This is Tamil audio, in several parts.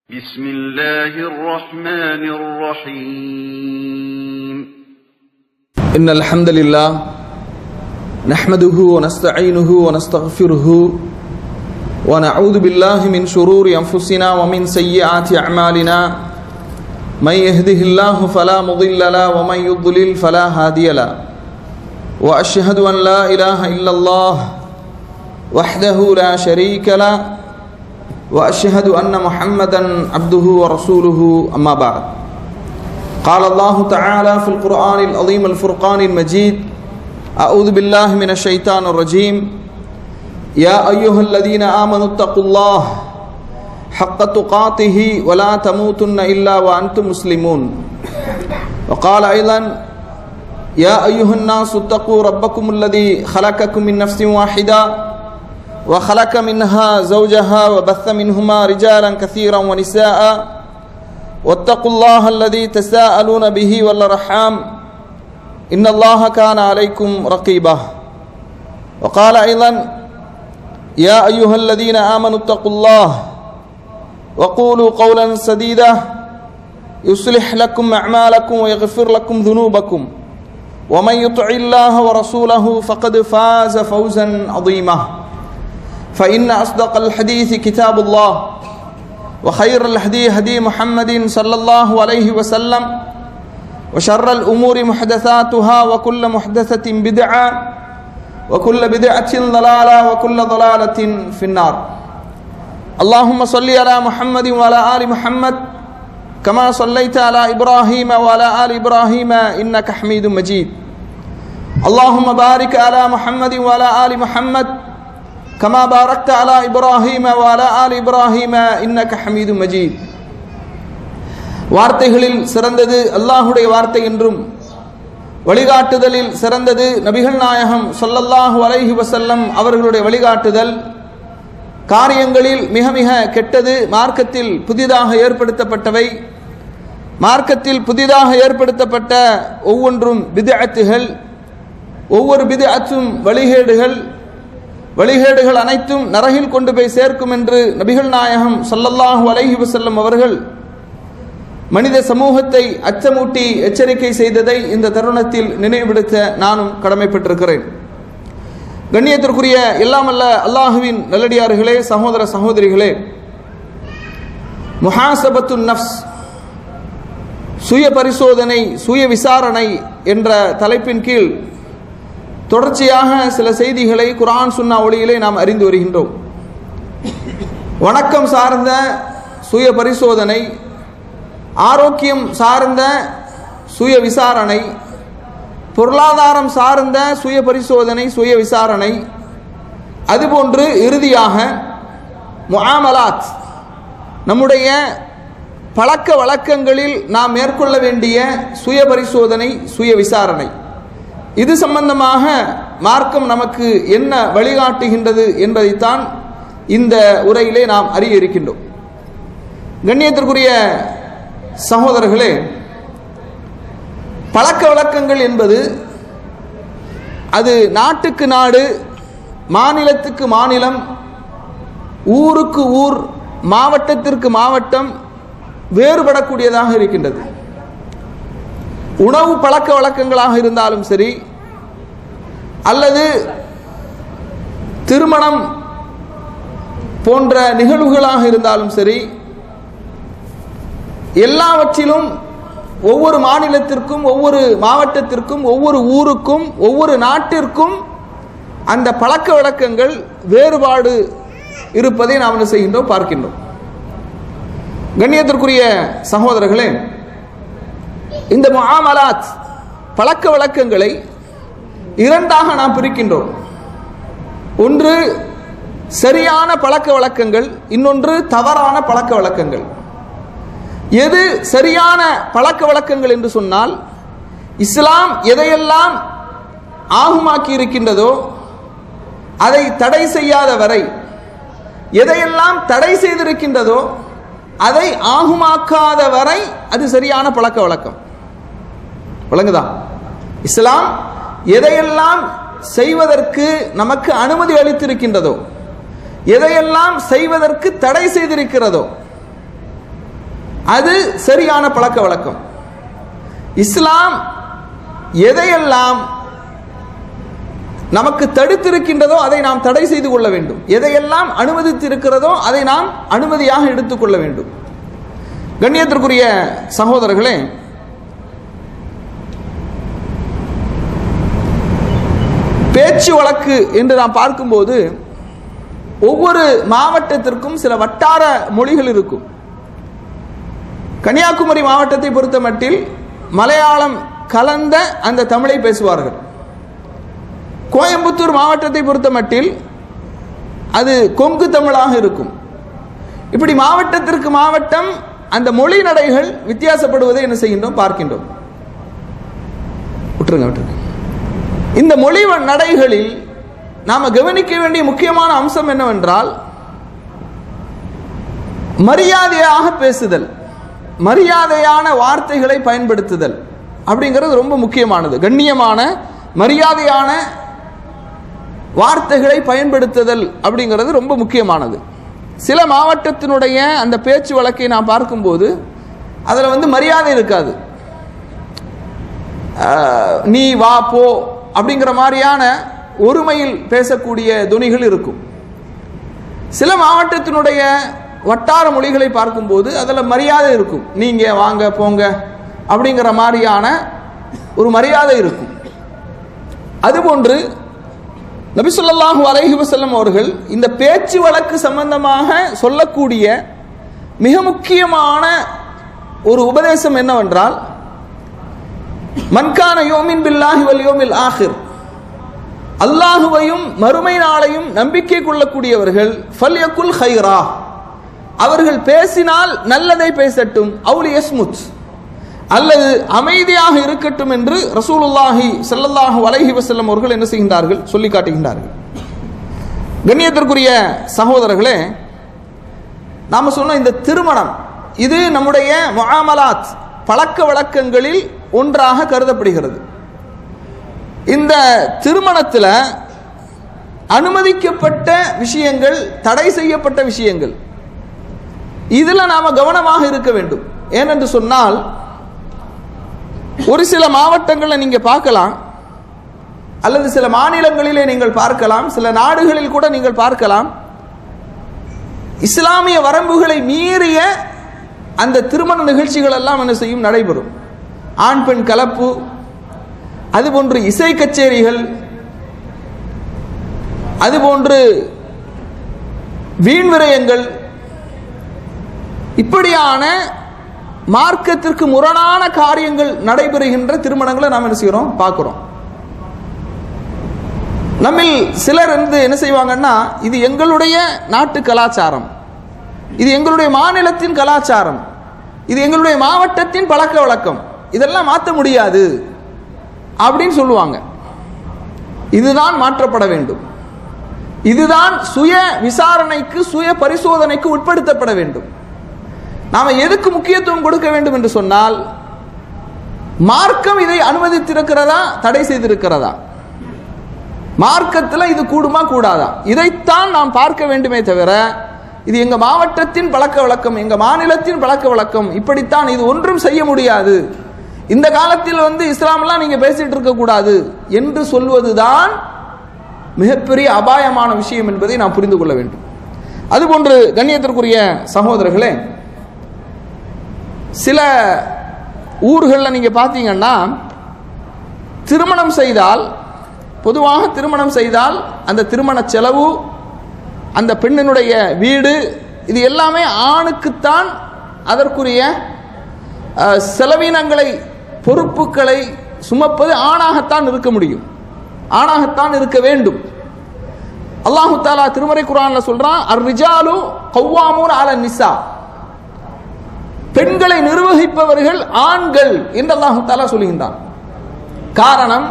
بسم الله الرحمن الرحيم إن الحمد لله نحمده ونستعينه ونستغفره ونعوذ بالله من شرور أنفسنا ومن سيئات أعمالنا من يهده الله فلا مضل له ومن يضلل فلا هادي له وأشهد أن لا إله إلا الله وحده لا شريك له وأشهد أن محمدا عبده ورسوله أما بعد قال الله تعالى في القرآن العظيم الفرقان المجيد أعوذ بالله من الشيطان الرجيم يا أيها الذين آمنوا اتقوا الله حق تقاته ولا تموتن إلا وأنتم مسلمون وقال أيضا يا أيها الناس اتقوا ربكم الذي خلقكم من نفس واحدة وخلق منها زوجها وبث منهما رجالا كثيرا ونساء واتقوا الله الذي تساءلون به والأرحام إن الله كان عليكم رقيبا وقال أيضا يا أيها الذين آمنوا اتقوا الله وقولوا قولا سديدا يصلح لكم أعمالكم ويغفر لكم ذنوبكم ومن يطع الله ورسوله فقد فاز فوزا عظيما فإن أصدق الحديث كتاب الله وخير الهدي هدي محمد صلى الله عليه وسلم وشر الأمور محدثاتها وكل محدثة بدعة وكل بدعة ضلالة وكل ضلالة في النار اللهم صل على محمد وعلى آل محمد كما صليت على إبراهيم وعلى آل إبراهيم إنك حميد مجيد اللهم بارك على محمد وعلى آل محمد كما باركت على إبراهيم وعلى آل إبراهيم إنك حميد مجيد வார்த்தைகளில் சிறந்தது அல்லாஹ்வுடைய வார்த்தை என்றும் வழிகாட்டுதலில் சிறந்தது நபிகள் நாயகம் ஸல்லல்லாஹு அலைஹி வஸல்லம் அவர்களுடைய வழிகாட்டுதல் காரியங்களில் மிக மிக கெட்டது மார்க்கத்தில் புதிதாக ஏற்படுத்தப்பட்டவை மார்க்கத்தில் புதிதாக ஏற்படுத்தப்பட்ட ஒவ்வொன்றும் பித்அத்துகள் ஒவ்வொரு பித்அத்தும் வழிகேடுகள் அனைத்தும் நரகில் கொண்டு போய் சேர்க்கும் என்று நபிகள் நாயகம் ஸல்லல்லாஹு அலைஹி வஸல்லம் அவர்கள் மனித சமூகத்தை அச்சமூட்டி எச்சரிக்கை செய்ததை இந்த தருணத்தில் நினைவுபடுத்த நானும் கடமைப்பட்டிருக்கிறேன். கண்ணியத்திற்குரிய எல்லாமல்ல அல்லாஹுவின் நல்லடியார்களே, சகோதர சகோதரிகளே, முஹாசபத்துன் நஃப்ஸ், சுய பரிசோதனை, சுய விசாரணை என்ற தலைப்பின் கீழ் தொடர்ச்சியாக சில செய்திகளை குர்ஆன் சுன்னா ஒளியிலே நாம் அறிந்து வருகின்றோம். வணக்கம் சார்ந்த சுய பரிசோதனை, ஆரோக்கியம் சார்ந்த சுய விசாரணை, பொருளாதாரம் சார்ந்த சுய பரிசோதனை, சுய விசாரணை, அதுபோன்று இறுதியாக முஆமலாத், நம்முடைய பழக்க வழக்கங்களில் நாம் மேற்கொள்ள வேண்டிய சுய பரிசோதனை, சுய விசாரணை, இது சம்பந்தமாக மார்க்கம் நமக்கு என்ன வழிகாட்டுகின்றது என்பதைத்தான் இந்த உரையிலே நாம் அறிய இருக்கின்றோம். கண்ணியத்திற்குரிய சகோதரர்களே, பழக்க வழக்கங்கள் என்பது அது நாட்டுக்கு நாடு, மாநிலத்துக்கு மாநிலம், ஊருக்கு ஊர், மாவட்டத்திற்கு மாவட்டம் வேறுபடக்கூடியதாக இருக்கின்றது. உணவு பழக்க வழக்கங்களாக இருந்தாலும் சரி, அல்லது திருமணம் போன்ற நிகழ்வுகளாக இருந்தாலும் சரி, எல்லாவற்றிலும் ஒவ்வொரு மாநிலத்திற்கும், ஒவ்வொரு மாவட்டத்திற்கும், ஒவ்வொரு ஊருக்கும், ஒவ்வொரு நாட்டிற்கும் அந்த பழக்க வழக்கங்கள் வேறுபாடு இருப்பதை நாம் என்ன செய்கின்றோம், பார்க்கின்றோம். கண்ணியத்திற்குரிய சகோதரர்களே, இந்த முஆமலாத் பழக்க வழக்கங்களை இரண்டாக நாம் பிரிக்கின்றோம். ஒன்று சரியான பழக்க வழக்கங்கள், இன்னொன்று தவறான பழக்க வழக்கங்கள். எது சரியான பழக்க வழக்கங்கள் என்று சொன்னால், இஸ்லாம் எதையெல்லாம் ஆகுமாக்கி இருக்கின்றதோ அதை தடை செய்யாத வரை, எதையெல்லாம் தடை செய்திருக்கின்றதோ அதை ஆகுமாக்காத வரை அது சரியான பழக்க வழக்கம். விளங்குதா? இஸ்லாம் எதையெல்லாம் செய்வதற்கு நமக்கு அனுமதி அளித்திருக்கின்றதோ, எதையெல்லாம் செய்வதற்கு தடை செய்திருக்கிறதோ அது சரியான பழக்க வழக்கம். இஸ்லாம் எதையெல்லாம் நமக்கு தடுத்திருக்கின்றதோ அதை நாம் தடை செய்து கொள்ள வேண்டும், எதையெல்லாம் அனுமதித்திருக்கிறதோ அதை நாம் அனுமதியாக எடுத்துக்கொள்ள வேண்டும். கண்ணியத்திற்குரிய சகோதரர்களே, பேச்சு வழக்கு என்று நாம் பார்க்கும்போது ஒவ்வொரு மாவட்டத்திற்கும் சில வட்டார மொழிகள் இருக்கும். கன்னியாகுமரி மாவட்டத்தை பொறுத்த மட்டில் மலையாளம் கலந்த அந்த தமிழை பேசுவார்கள். கோயம்புத்தூர் மாவட்டத்தை பொறுத்த மட்டில் அது கொங்கு தமிழாக இருக்கும். இப்படி மாவட்டத்திற்கு மாவட்டம் அந்த மொழி நடைகள் வித்தியாசப்படுவதை என்ன செய்கின்றோம், பார்க்கின்றோம். விட்டுருங்க. இந்த மொழி நடைகளில் நாம் கவனிக்க வேண்டிய முக்கியமான அம்சம் என்னவென்றால், மரியாதையாக பேசுதல், மரியாதையான வார்த்தைகளை பயன்படுத்துதல் அப்படிங்கிறது ரொம்ப முக்கியமானது. கண்ணியமான மரியாதையான வார்த்தைகளை பயன்படுத்துதல் அப்படிங்கிறது ரொம்ப முக்கியமானது. சில மாவட்டத்தினுடைய அந்த பேச்சு வழக்கை நாம் பார்க்கும்போது அதில் மரியாதை இருக்காது. நீ வா போ அப்படிங்கிற மாதிரியான ஒருமையில் பேசக்கூடிய துணிகள் இருக்கும். சில மாவட்டத்தினுடைய வட்டார மொழிகளை பார்க்கும்போது அதில் மரியாதை இருக்கும். நீங்க வாங்க போங்க அப்படிங்கிற மாதிரியான ஒரு மரியாதை இருக்கும். அதுபோன்று நபி ஸல்லல்லாஹு அலைஹி வஸல்லம் அவர்கள் இந்த பேச்சு வழக்கு சம்பந்தமாக சொல்லக்கூடிய மிக முக்கியமான ஒரு உபதேசம் என்னவென்றால், மன்கான யோமின் பில்லாஹி வல் யோமில் ஆஹிர், அல்லாஹுவையும் மறுமை நாளையும் நம்பிக்கை கொள்ளக்கூடியவர்கள் ஃபல்யகுல் ஹைரா, அவர்கள் பேசினால் நல்லதை பேசட்டும், அவுலி யஸ்முத், அல்லது அமைதியாக இருக்கட்டும் என்று ரசூலுல்லாஹி ஸல்லல்லாஹு அலைஹி வஸல்லம் அவர்கள் என்ன செய்கின்றார்கள், சொல்லி காட்டுகின்றார்கள். கண்ணியத்திற்குரிய சகோதரர்களே, நாம சொன்ன இந்த திருமணம் இது நம்முடைய முஆமலாத் பழக்க வழக்கங்களில் ஒன்றாக கருதப்படுகிறது. இந்த திருமணத்தில் அனுமதிக்கப்பட்ட விஷயங்கள், தடை செய்யப்பட்ட விஷயங்கள், இதுல நாம கவனமாக இருக்க வேண்டும். ஏனென்று சொன்னால், ஒரு சில மாவட்டங்களில் நீங்க பார்க்கலாம், அல்லது சில மாநிலங்களிலே நீங்கள் பார்க்கலாம், சில நாடுகளில் கூட நீங்கள் பார்க்கலாம், இஸ்லாமிய வரம்புகளை மீறிய அந்த திருமண நிகழ்ச்சிகள் எல்லாம் என்ன செய்யும், நடைபெறும். ஆண் பெண் கலப்பு, அதுபோன்று இசை கச்சேரிகள், அதுபோன்று வீண் விரயங்கள், இப்படியான மார்க்கத்திற்கு முரணான காரியங்கள் நடைபெறுகின்ற திருமணங்களை நாம் என்ன செய்கிறோம், பார்க்கிறோம். நம்மில் சிலர் என்ன செய்வாங்கன்னா, இது எங்களுடைய நாட்டு கலாச்சாரம், இது எங்களுடைய மாநிலத்தின் கலாச்சாரம், இது எங்களுடைய மாவட்டத்தின் பழக்க வழக்கம், இதெல்லாம் மாற்ற முடியாது அப்படின்னு சொல்லுவாங்க. இதுதான் மாற்றப்பட வேண்டும். இதுதான் சுய விசாரணைக்கு, சுய பரிசோதனைக்கு உட்படுத்தப்பட வேண்டும். நாம எதுக்கு முக்கியத்துவம் கொடுக்க வேண்டும் என்று சொன்னால், மார்க்கம் இதை அனுமதித்திருக்கிறதா, தடை செய்திருக்கிறதா, மார்க்கத்தில் இது கூடுமா கூடாதா, இதைத்தான் நாம் பார்க்க வேண்டுமே தவிர, இது எங்க மாவட்டத்தின் பழக்க வழக்கம், எங்க மாநிலத்தின் பழக்க வழக்கம், இப்படித்தான், இது ஒன்றும் செய்ய முடியாது, இந்த காலத்தில் இஸ்லாமெல்லாம் நீங்க பேசிட்டு இருக்க கூடாது என்று சொல்வதுதான் மிகப்பெரிய அபாயமான விஷயம் என்பதை நாம் புரிந்து கொள்ள வேண்டும். அதுபோன்று கண்ணியத்திற்குரிய சகோதரர்களே, சில ஊர்களில் நீங்க பார்த்தீங்கன்னா, திருமணம் செய்தால், பொதுவாக திருமணம் செய்தால் அந்த திருமண செலவு, அந்த பெண்ணினுடைய வீடு, இது எல்லாமே ஆணுக்குத்தான் அதற்குரிய செலவினங்களை, பொறுப்புகளை சுமப்பது ஆணாகத்தான் இருக்க முடியும், ஆணாகத்தான் இருக்க வேண்டும். அல்லாஹு தஆலா திருமறை குர்ஆன்ல சொல்றான், அர்-ரிஜாலு கவ்வாமூன அலா நிஸா, பெண்களை நிர்வகிப்பவர்கள் ஆண்கள் என்று அல்லாஹு தஆலா சொல்கின்றான். காரணம்,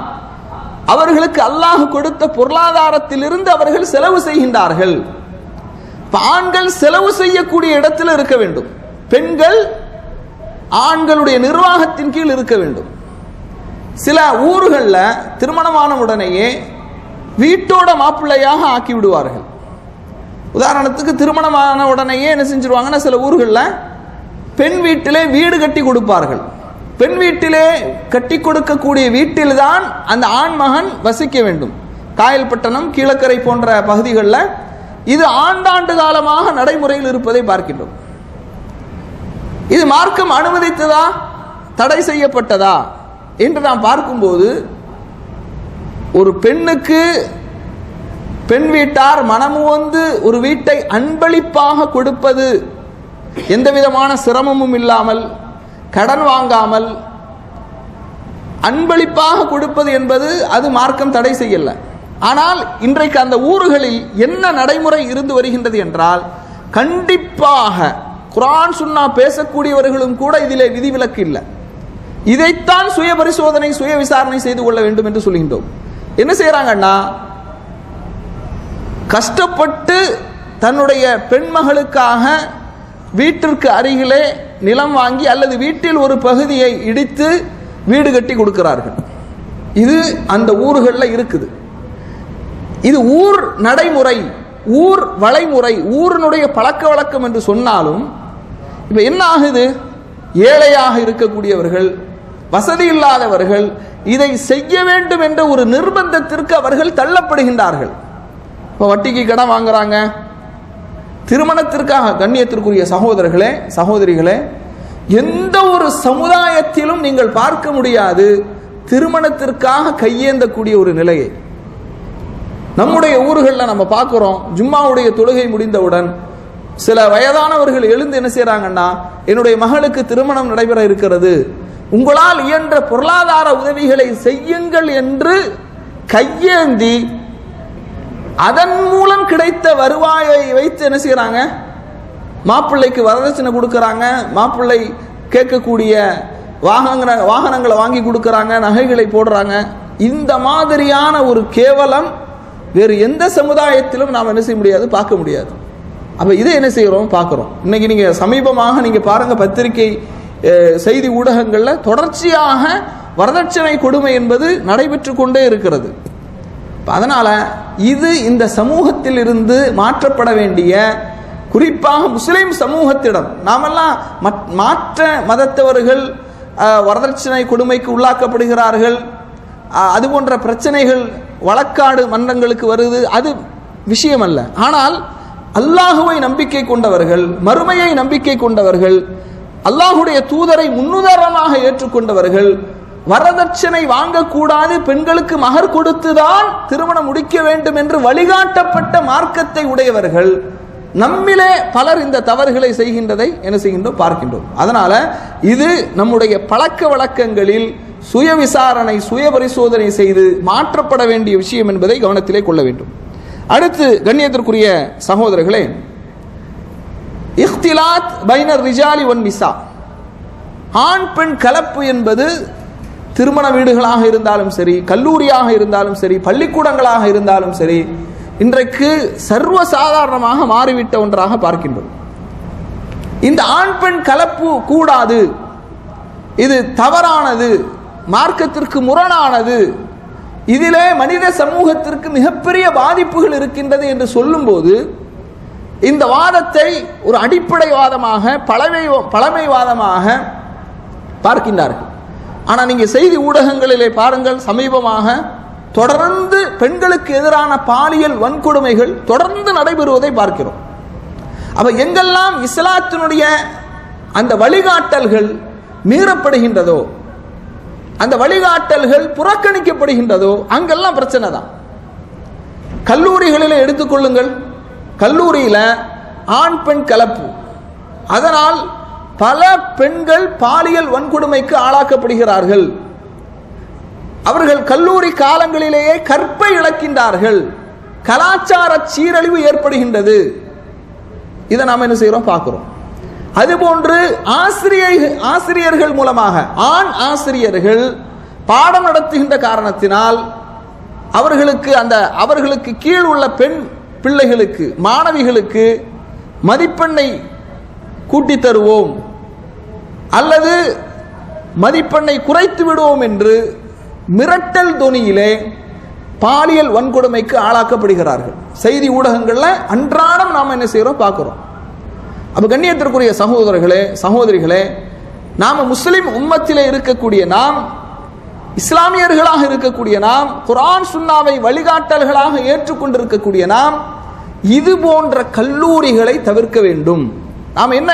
அவர்களுக்கு அல்லாஹ் கொடுத்த பொருளாதாரத்திலிருந்து அவர்கள் செலவு செய்கின்றார்கள். ஆண்கள் செலவு செய்யக்கூடிய இடத்தில் இருக்க வேண்டும், பெண்கள் ஆண்களுடைய நிர்வாகத்தின் கீழ் இருக்க வேண்டும். சில ஊர்களில் திருமணமான உடனேயே வீட்டோட மாப்பிள்ளையாக ஆக்கி விடுவார்கள். உதாரணத்துக்கு, திருமணமான உடனேயே என்ன செஞ்சிருவாங்கன்னா, சில ஊர்களில் பெண் வீட்டிலே வீடு கட்டி கொடுப்பார்கள். பெண் வீட்டிலே கட்டி கொடுக்கக்கூடிய வீட்டில்தான் அந்த ஆண் மகன் வசிக்க வேண்டும். காயல்பட்டணம், கீழக்கரை போன்ற பகுதிகளில் இது ஆண்டாண்டு காலமாக நடைமுறையில் இருப்பதை பார்க்கின்றோம். இது மார்க்கம் அனுமதித்ததா, தடை செய்யப்பட்டதா என்று நாம் பார்க்கும்போது, ஒரு பெண்ணுக்கு பெண் வீட்டார் மனமுவந்து ஒரு வீட்டை அன்பளிப்பாக கொடுப்பது, எந்த விதமான சிரமமும் இல்லாமல், கடன் வாங்காமல் அன்பளிப்பாக கொடுப்பது என்பது அது மார்க்கம் தடை செய்யல. ஆனால் இன்றைக்கு அந்த ஊர்களில் என்ன நடைமுறை இருந்து வருகின்றது என்றால், கண்டிப்பாக குர்ஆன் சுன்னா பேசக்கூடியவர்களும் கூட இதிலே விதிவிலக்கு இல்லை. இதைத்தான் சுய பரிசோதனை, சுய விசாரணை செய்து கொள்ள வேண்டும் என்று சொல்கின்றோம். என்ன செய்யறாங்கன்னா, கஷ்டப்பட்டு தன்னுடைய பெண்மகளுக்காக வீட்டிற்கு அருகிலே நிலம் வாங்கி அல்லது வீட்டில் ஒரு பகுதியை இடித்து வீடு கட்டி கொடுக்கிறார்கள். இது அந்த ஊர்களில் இருக்குது. இது ஊர் நடைமுறை, ஊர் வளைமுறை, ஊரினுடைய பழக்க வழக்கம் என்று சொன்னாலும், இப்ப என்ன ஆகுது, ஏழையாக இருக்கக்கூடியவர்கள், வசதி இல்லாதவர்கள் இதை செய்ய வேண்டும் என்ற ஒரு நிர்பந்தத்திற்கு அவர்கள் தள்ளப்படுகின்றார்கள். இப்போ வட்டிக்கு கடன் வாங்குறாங்க. திருமணத்திற்காக, கண்ணியத்திற்குரிய சகோதரர்களே, சகோதரிகளே, எந்த ஒரு சமுதாயத்திலும் நீங்கள் பார்க்க முடியாது திருமணத்திற்காக கையேந்தக்கூடிய ஒரு நிலையை. நம்முடைய ஊர்களில் நம்ம பார்க்கிறோம். ஜும்மாவுடைய தொழுகை முடிந்தவுடன் சில வயதானவர்கள் எழுந்து என்ன செய்யறாங்கன்னா, என்னுடைய மகளுக்கு திருமணம் நடைபெற இருக்கிறது, உங்களால் இயன்ற பொருளாதார உதவிகளை செய்யுங்கள் என்று கையேந்தி அதன் மூலம் கிடைத்த வருவாயை வைத்து என்ன செய்யறாங்க, மாப்பிள்ளைக்கு வரதட்சணை கொடுக்கறாங்க, மாப்பிள்ளை கேட்கக்கூடிய வாகனங்களை வாங்கி கொடுக்கறாங்க, நகைகளை போடுறாங்க. இந்த மாதிரியான ஒரு கேவலம் வேறு எந்த சமுதாயத்திலும் நாம் என்ன செய்ய முடியாது, பார்க்க முடியாது. அப்ப இதை என்ன செய்யறோம், பார்க்கிறோம். இன்னைக்கு நீங்க சமீபமாக நீங்க பாருங்க, பத்திரிகை செய்தி ஊடகங்கள்ல தொடர்ச்சியாக வரதட்சணை கொடுமை என்பது நடைபெற்று கொண்டே இருக்கிறது. அதனால இது இந்த சமூகத்தில் இருந்து மாற்றப்பட வேண்டிய, குறிப்பாக முஸ்லிம் சமூகத்திடம், நாமெல்லாம் மாற்ற மதத்தவர்கள் வரதட்சணை கொடுமைக்கு உள்ளாக்கப்படுகிறார்கள், அது போன்ற பிரச்சனைகள் வழக்காடு மன்றங்களுக்கு வருது, அது விஷயம் அல்ல. ஆனால் அல்லாஹுவை நம்பிக்கை கொண்டவர்கள், மறுமையை நம்பிக்கை கொண்டவர்கள், அல்லாஹுடைய தூதரை முன்னுதாரணமாக ஏற்றுக்கொண்டவர்கள், வரதட்சணை வாங்கக்கூடாது, பெண்களுக்கு மகர் கொடுத்துதான் திருமணம் முடிக்க வேண்டும் என்று வழிகாட்டப்பட்ட மார்க்கத்தை உடையவர்கள் நம்மிலே பலர் இந்த தவறுகளை செய்கின்றதை என்ன செய்கின்றோம், பார்க்கின்றோம். அதனால இது நம்முடைய பழக்க வழக்கங்களில் சுய விசாரணை, சுய பரிசோதனை செய்து மாற்றப்பட வேண்டிய விஷயம் என்பதை கவனத்திலே கொள்ள வேண்டும். அடுத்து கண்ணியத்திற்குரிய சகோதரர்களே, இஹ்திலாத் பைனர் ரிஜாலி வன் நிசா, ஆண் பெண் கலப்பு என்பது திருமண வீடுகளாக இருந்தாலும் சரி, கல்லூரியாக இருந்தாலும் சரி, பள்ளிக்கூடங்களாக இருந்தாலும் சரி, இன்றைக்கு சர்வசாதாரணமாக மாறிவிட்ட ஒன்றாக பார்க்கின்றோம். இந்த ஆண் பெண் கலப்பு கூடாது, இது தவறானது, மார்க்கத்திற்கு முரணானது, இதிலே மனித சமூகத்திற்கு மிகப்பெரிய பாதிப்புகள் இருக்கின்றது என்று சொல்லும்போது இந்த வாதத்தை ஒரு அடிப்படைவாதமாக, பழமைவாதமாக பார்க்கின்றார்கள். ஆனால் நீங்க செய்தி ஊடகங்களிலே பாருங்கள், சமீபமாக தொடர்ந்து பெண்களுக்கு எதிரான பாலியல் வன்கொடுமைகள் தொடர்ந்து நடைபெறுவதை பார்க்கிறோம். அப்ப எங்கெல்லாம் இஸ்லாத்தினுடைய அந்த வழிகாட்டல்கள் மீறப்படுகின்றதோ, அந்த வழிகாட்டல்கள் புறக்கணிக்கப்படுகின்றதோ, அங்கெல்லாம் பிரச்சனை தான். கல்லூரிகளில் எடுத்துக்கொள்ளுங்கள், கல்லூரியில ஆண் பெண் கலப்பு, அதனால் பல பெண்கள் பாலியல் வன்கொடுமைக்கு ஆளாக்கப்படுகிறார்கள். அவர்கள் கல்லூரி காலங்களிலேயே கற்பை இழக்கின்றார்கள், கலாச்சார சீரழிவு ஏற்படுகின்றது. இதை நாம் என்ன செய்யறோம், பார்க்கிறோம். அதுபோன்று ஆசிரியர்கள் மூலமாக, ஆண் ஆசிரியர்கள் பாடம் நடத்துகின்ற காரணத்தினால் அவர்களுக்கு கீழ் உள்ள பெண் பிள்ளைகளுக்கு, மாணவிகளுக்கு மதிப்பெண்ணை கூட்டி தருவோம் அல்லது மதிப்பெண்ணை குறைத்து விடுவோம் என்று மிரட்டல் தொனியிலே பாலியல் வன்கொடுமைக்கு ஆளாக்கப்படுகிறார்கள். செய்தி ஊடகங்கள்ல அன்றாடம் நாம் என்ன செய்யறோம், பார்க்கிறோம். அப்ப கண்ணியத்திற்குரிய சகோதரர்களே சகோதரிகளே, நாம முஸ்லிம் உம்மத்திலே இருக்கக்கூடிய நாம், இஸ்லாமியர்களாக இருக்கக்கூடிய நாம், குர்ஆன் சுன்னாவை வழிகாட்டல்களாக ஏற்றுக்கொண்டிருக்கக்கூடிய நாம் இது போன்ற கல்லூரிகளை தவிர்க்க வேண்டும். நாம் என்ன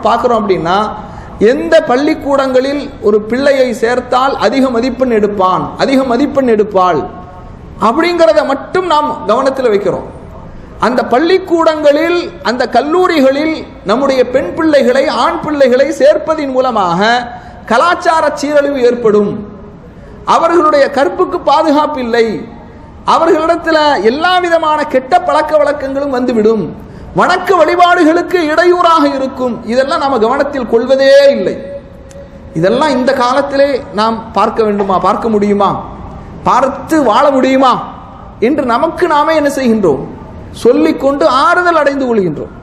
பார்க்கிறோம் அப்படின்னா, எந்த பள்ளிக்கூடங்களில் ஒரு பிள்ளையை சேர்த்தால் அதிக மதிப்பெண் எடுப்பான், அதிக மதிப்பெண் எடுப்பாள் அப்படிங்கிறத மட்டும் நாம் கவனத்தில் வைக்கிறோம். அந்த பள்ளிக்கூடங்களில், அந்த கல்லூரிகளில் நம்முடைய பெண் பிள்ளைகளை, ஆண் பிள்ளைகளை சேர்ப்பதின் மூலமாக கலாச்சார சீரழிவு ஏற்படும், அவர்களுடைய கற்புக்கு பாதுகாப்பு இல்லை, அவர்களிடத்தில் எல்லா விதமான கெட்ட பழக்க வழக்கங்களும் வந்துவிடும், வணக்க வழிபாடுகளுக்கு இடையூறாக இருக்கும். இதெல்லாம் நாம் கவனத்தில் கொள்வதே இல்லை. இதெல்லாம் இந்த காலத்திலே நாம் பார்க்க வேண்டுமா, பார்க்க முடியுமா, பார்த்து வாழ முடியுமா என்று நமக்கு நாமே என்ன செய்கின்றோம், சொல்லிக்கொண்டு ஆறுதல் அடைந்து கொள்கின்றோம்.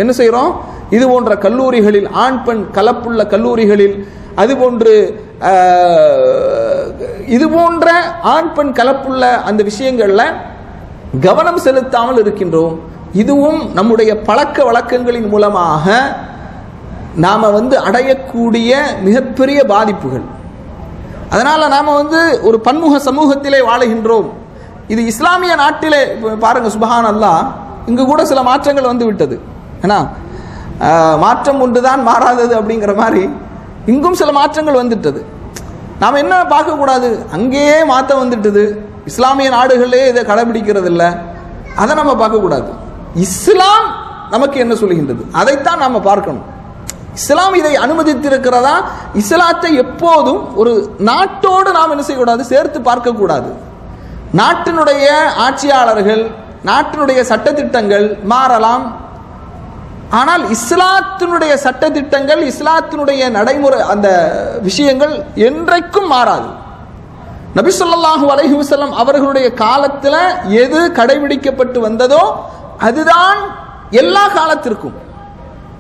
என்ன செய்கிறோம், இது போன்ற கல்லூரிகளில், ஆண் பெண் கலப்புள்ள கல்லூரிகளில், அதுபோன்று இது போன்ற ஆண் பெண் கலப்புள்ள அந்த விஷயங்கள்ல கவனம் செலுத்தாமல் இருக்கின்றோம். இதுவும் நம்முடைய பழக்க வழக்கங்களின் மூலமாக நாம அடையக்கூடிய மிகப்பெரிய பாதிப்புகள். அதனால நாம ஒரு பன்முக சமூகத்திலே வாழுகின்றோம். இது இஸ்லாமிய நாட்டிலே பாருங்க, சுப்ஹான் அல்லாஹ், இங்கு கூட சில மாற்றங்கள் வந்து விட்டது. ஏன்னா மாற்றம் ஒன்றுதான் மாறாதது அப்படிங்கிற மாதிரி இங்கும் சில மாற்றங்கள் வந்துட்டது. நாம் என்ன பார்க்கக்கூடாது, அங்கேயே மாற்றம் வந்துட்டது, இஸ்லாமிய நாடுகளே இதை கடைபிடிக்கிறது இல்லை, அதை நம்ம பார்க்கக்கூடாது. இஸ்லாம் நமக்கு என்ன சொல்லுகின்றது அதைத்தான் நாம பார்க்கணும். இஸ்லாம் இதை அனுமதித்திருக்கிறதா? இஸ்லாத்தை எப்போதும் ஒரு நாட்டோடு நாம் என்ன செய்யக்கூடாது, சேர்த்து பார்க்கக்கூடாது. நாட்டினுடைய ஆட்சியாளர்கள், நாட்டினுடைய சட்டத்திட்டங்கள் மாறலாம், ஆனால் இஸ்லாத்தினுடைய சட்டத்திட்டங்கள், இஸ்லாத்தினுடைய நடைமுறை, அந்த விஷயங்கள் என்றைக்கும் மாறாது. நபி ஸல்லல்லாஹு அலைஹி வஸல்லம் அவர்களுடைய காலத்தில் எது கடைபிடிக்கப்பட்டு வந்ததோ அதுதான் எல்லா காலத்திற்கும்.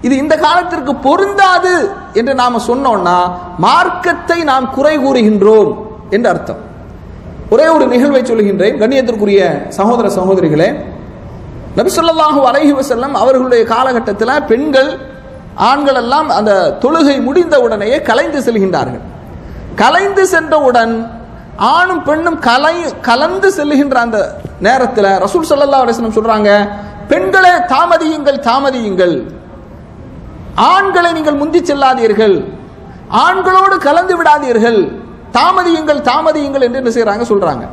இது இந்த காலத்திற்கு பொருந்தாது என்று நாம சொன்னோம்னா மார்க்கத்தை நாம் குறை கூறுகின்றோம் என்று அர்த்தம். ஒரே ஒரு நிகழ்வை சொல்லுகின்றேன். கண்ணியத்திற்குரிய சகோதர சகோதரிகளே, நபி ஸல்லல்லாஹு அலைஹி வஸல்லம் அவர்களுடைய காலகட்டத்தில் பெண்கள், ஆண்கள் எல்லாம் அந்த தொழுகை முடிந்த உடனேயே கலைந்து செல்கின்றார்கள். கலைந்து சென்றவுடன் ஆணும் பெண்ணும் கலந்து செல்லுகின்ற அந்த நேரத்தில் ரசூல் ஸல்லல்லாஹு அலைஹி வஸல்லம் சொல்றாங்க, பெண்களே தாமதியுங்கள், தாமதியுங்கள், ஆண்களை நீங்கள் முந்தி செல்லாதீர்கள், ஆண்களோடு கலந்து விடாதீர்கள், தாமதியுங்கள், தாமதியுங்கள் என்று என்ன செய்யறாங்க, சொல்றாங்க.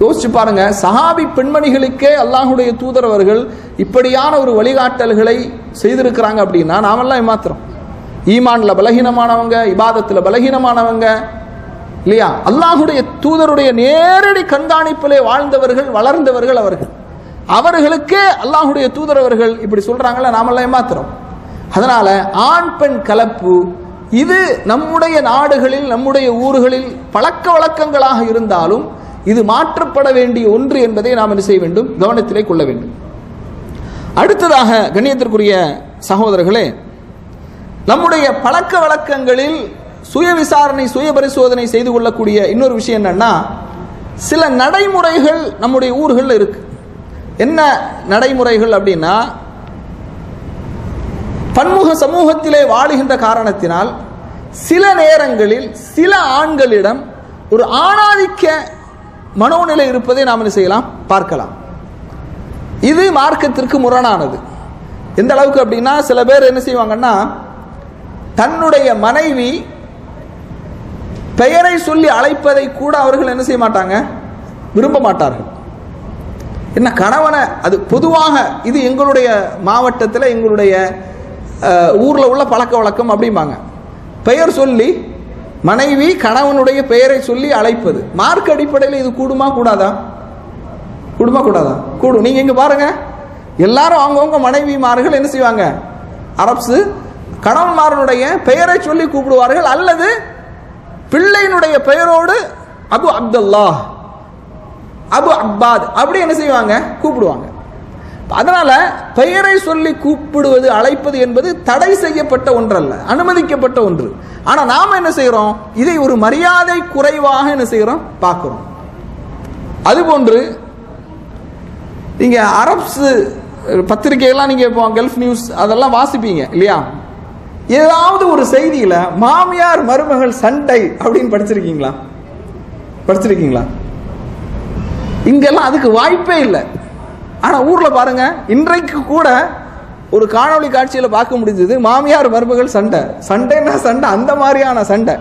யோசிச்சு பாருங்க, சஹாபி பெண்மணிகளுக்கே அல்லாஹுடைய தூதர் அவர்கள் இப்படியான ஒரு வழிகாட்டல்களை செய்திருக்கிறாங்க அப்படின்னா நாமெல்லாம் ஏமாத்திரம். ஈமான்ல பலகீனமானவங்க, இபாதத்துல பலகீனமானவங்க இல்லையா? அல்லாஹுடைய தூதருடைய நேரடி கண்காணிப்பிலே வாழ்ந்தவர்கள், வளர்ந்தவர்கள் அவர்கள். அவர்களுக்கே அல்லாஹுடைய தூதர் அவர்கள் இப்படி சொல்றாங்களா, நாமெல்லாம் ஏமாத்திரம். அதனால ஆண் பெண் கலப்பு இது நம்முடைய நாடுகளில், நம்முடைய ஊர்களில் பழக்க வழக்கங்களாக இருந்தாலும் இது மாற்றப்பட வேண்டிய ஒன்று என்பதை நாம் என்ன செய்ய வேண்டும், கவனத்திலே கொள்ள வேண்டும். அடுத்ததாக கண்ணியத்திற்குரிய சகோதரர்களே, நம்முடைய பழக்க வழக்கங்களில் சுய விசாரணை, சுய பரிசோதனை செய்து கொள்ளக்கூடிய இன்னொரு விஷயம் என்னன்னா, சில நடைமுறைகள் நம்முடைய ஊர்களில் இருக்கு. என்ன நடைமுறைகள் அப்படின்னா, பன்முக சமூகத்திலே வாழுகின்ற காரணத்தினால் சில நேரங்களில் சில ஆண்களிடம் ஒரு ஆணாதிக்க மனோநிலை இருப்பதை நாம் என்ன செய்யலாம், பார்க்கலாம். இது மார்க்கத்திற்கு முரணானது. எந்த அளவுக்கு அப்படின்னா, சில பேர் என்ன செய்வாங்கன்னா, தன்னுடைய மனைவி பெயரை சொல்லி அழைப்பதை கூட அவர்கள் என்ன செய்ய மாட்டாங்க, விரும்ப மாட்டார்கள். என்ன கணவனை, அது பொதுவாக இது எங்களுடைய மாவட்டத்தில், எங்களுடைய ஊரில் உள்ள பழக்க வழக்கம் அப்படிம்பாங்க. பெயர் சொல்லி மனைவி கணவனுடைய பெயரை சொல்லி அழைப்பது மார்க் அடிப்படையில் இது கூடுமா கூடாதா? கூடுமா கூடாதா? கூடும். நீங்க இங்க பாருங்க, எல்லாரும் அவங்கவுங்க மனைவிமார்கள் என்ன செய்வாங்க, அரப்ஸ் கணவன்மாரனுடைய பெயரை சொல்லி கூப்பிடுவார்கள், அல்லது பிள்ளையினுடைய பெயரோடு அபு அப்துல்லா, அபு அப்பாத் அப்படி என்ன செய்வாங்க, கூப்பிடுவாங்க. அதனால பெயரை சொல்லி கூப்பிடுவது, அழைப்பது என்பது தடை செய்யப்பட்ட ஒன்றல்ல, அனுமதிக்கப்பட்ட ஒன்று. ஆனா நாம என்ன செய்யறோம், இதை ஒரு மரியாதை குறைவாக என்ன செய்யறோம், பார்க்கிறோம். அதுபோன்று இங்க அரப்ஸ் பத்திரிகையெல்லாம் நீங்க இப்போ கல்ஃப் நியூஸ் அதெல்லாம் வாசிப்பீங்க இல்லையா? ஏதாவது ஒரு செய்தியில மாமியார் மருமகள் சண்டை அப்படின்னு படிச்சிருக்கீங்களா? இங்கெல்லாம் அதுக்கு வாய்ப்பே இல்லை. ஆனா ஊர்ல பாருங்க, இன்றைக்கு கூட ஒரு காணொளி காட்சியில பார்க்க முடிஞ்சது, மாமியார் மருமகள் சண்டைன்னா சண்டை, அந்த மாதிரியான சண்டை.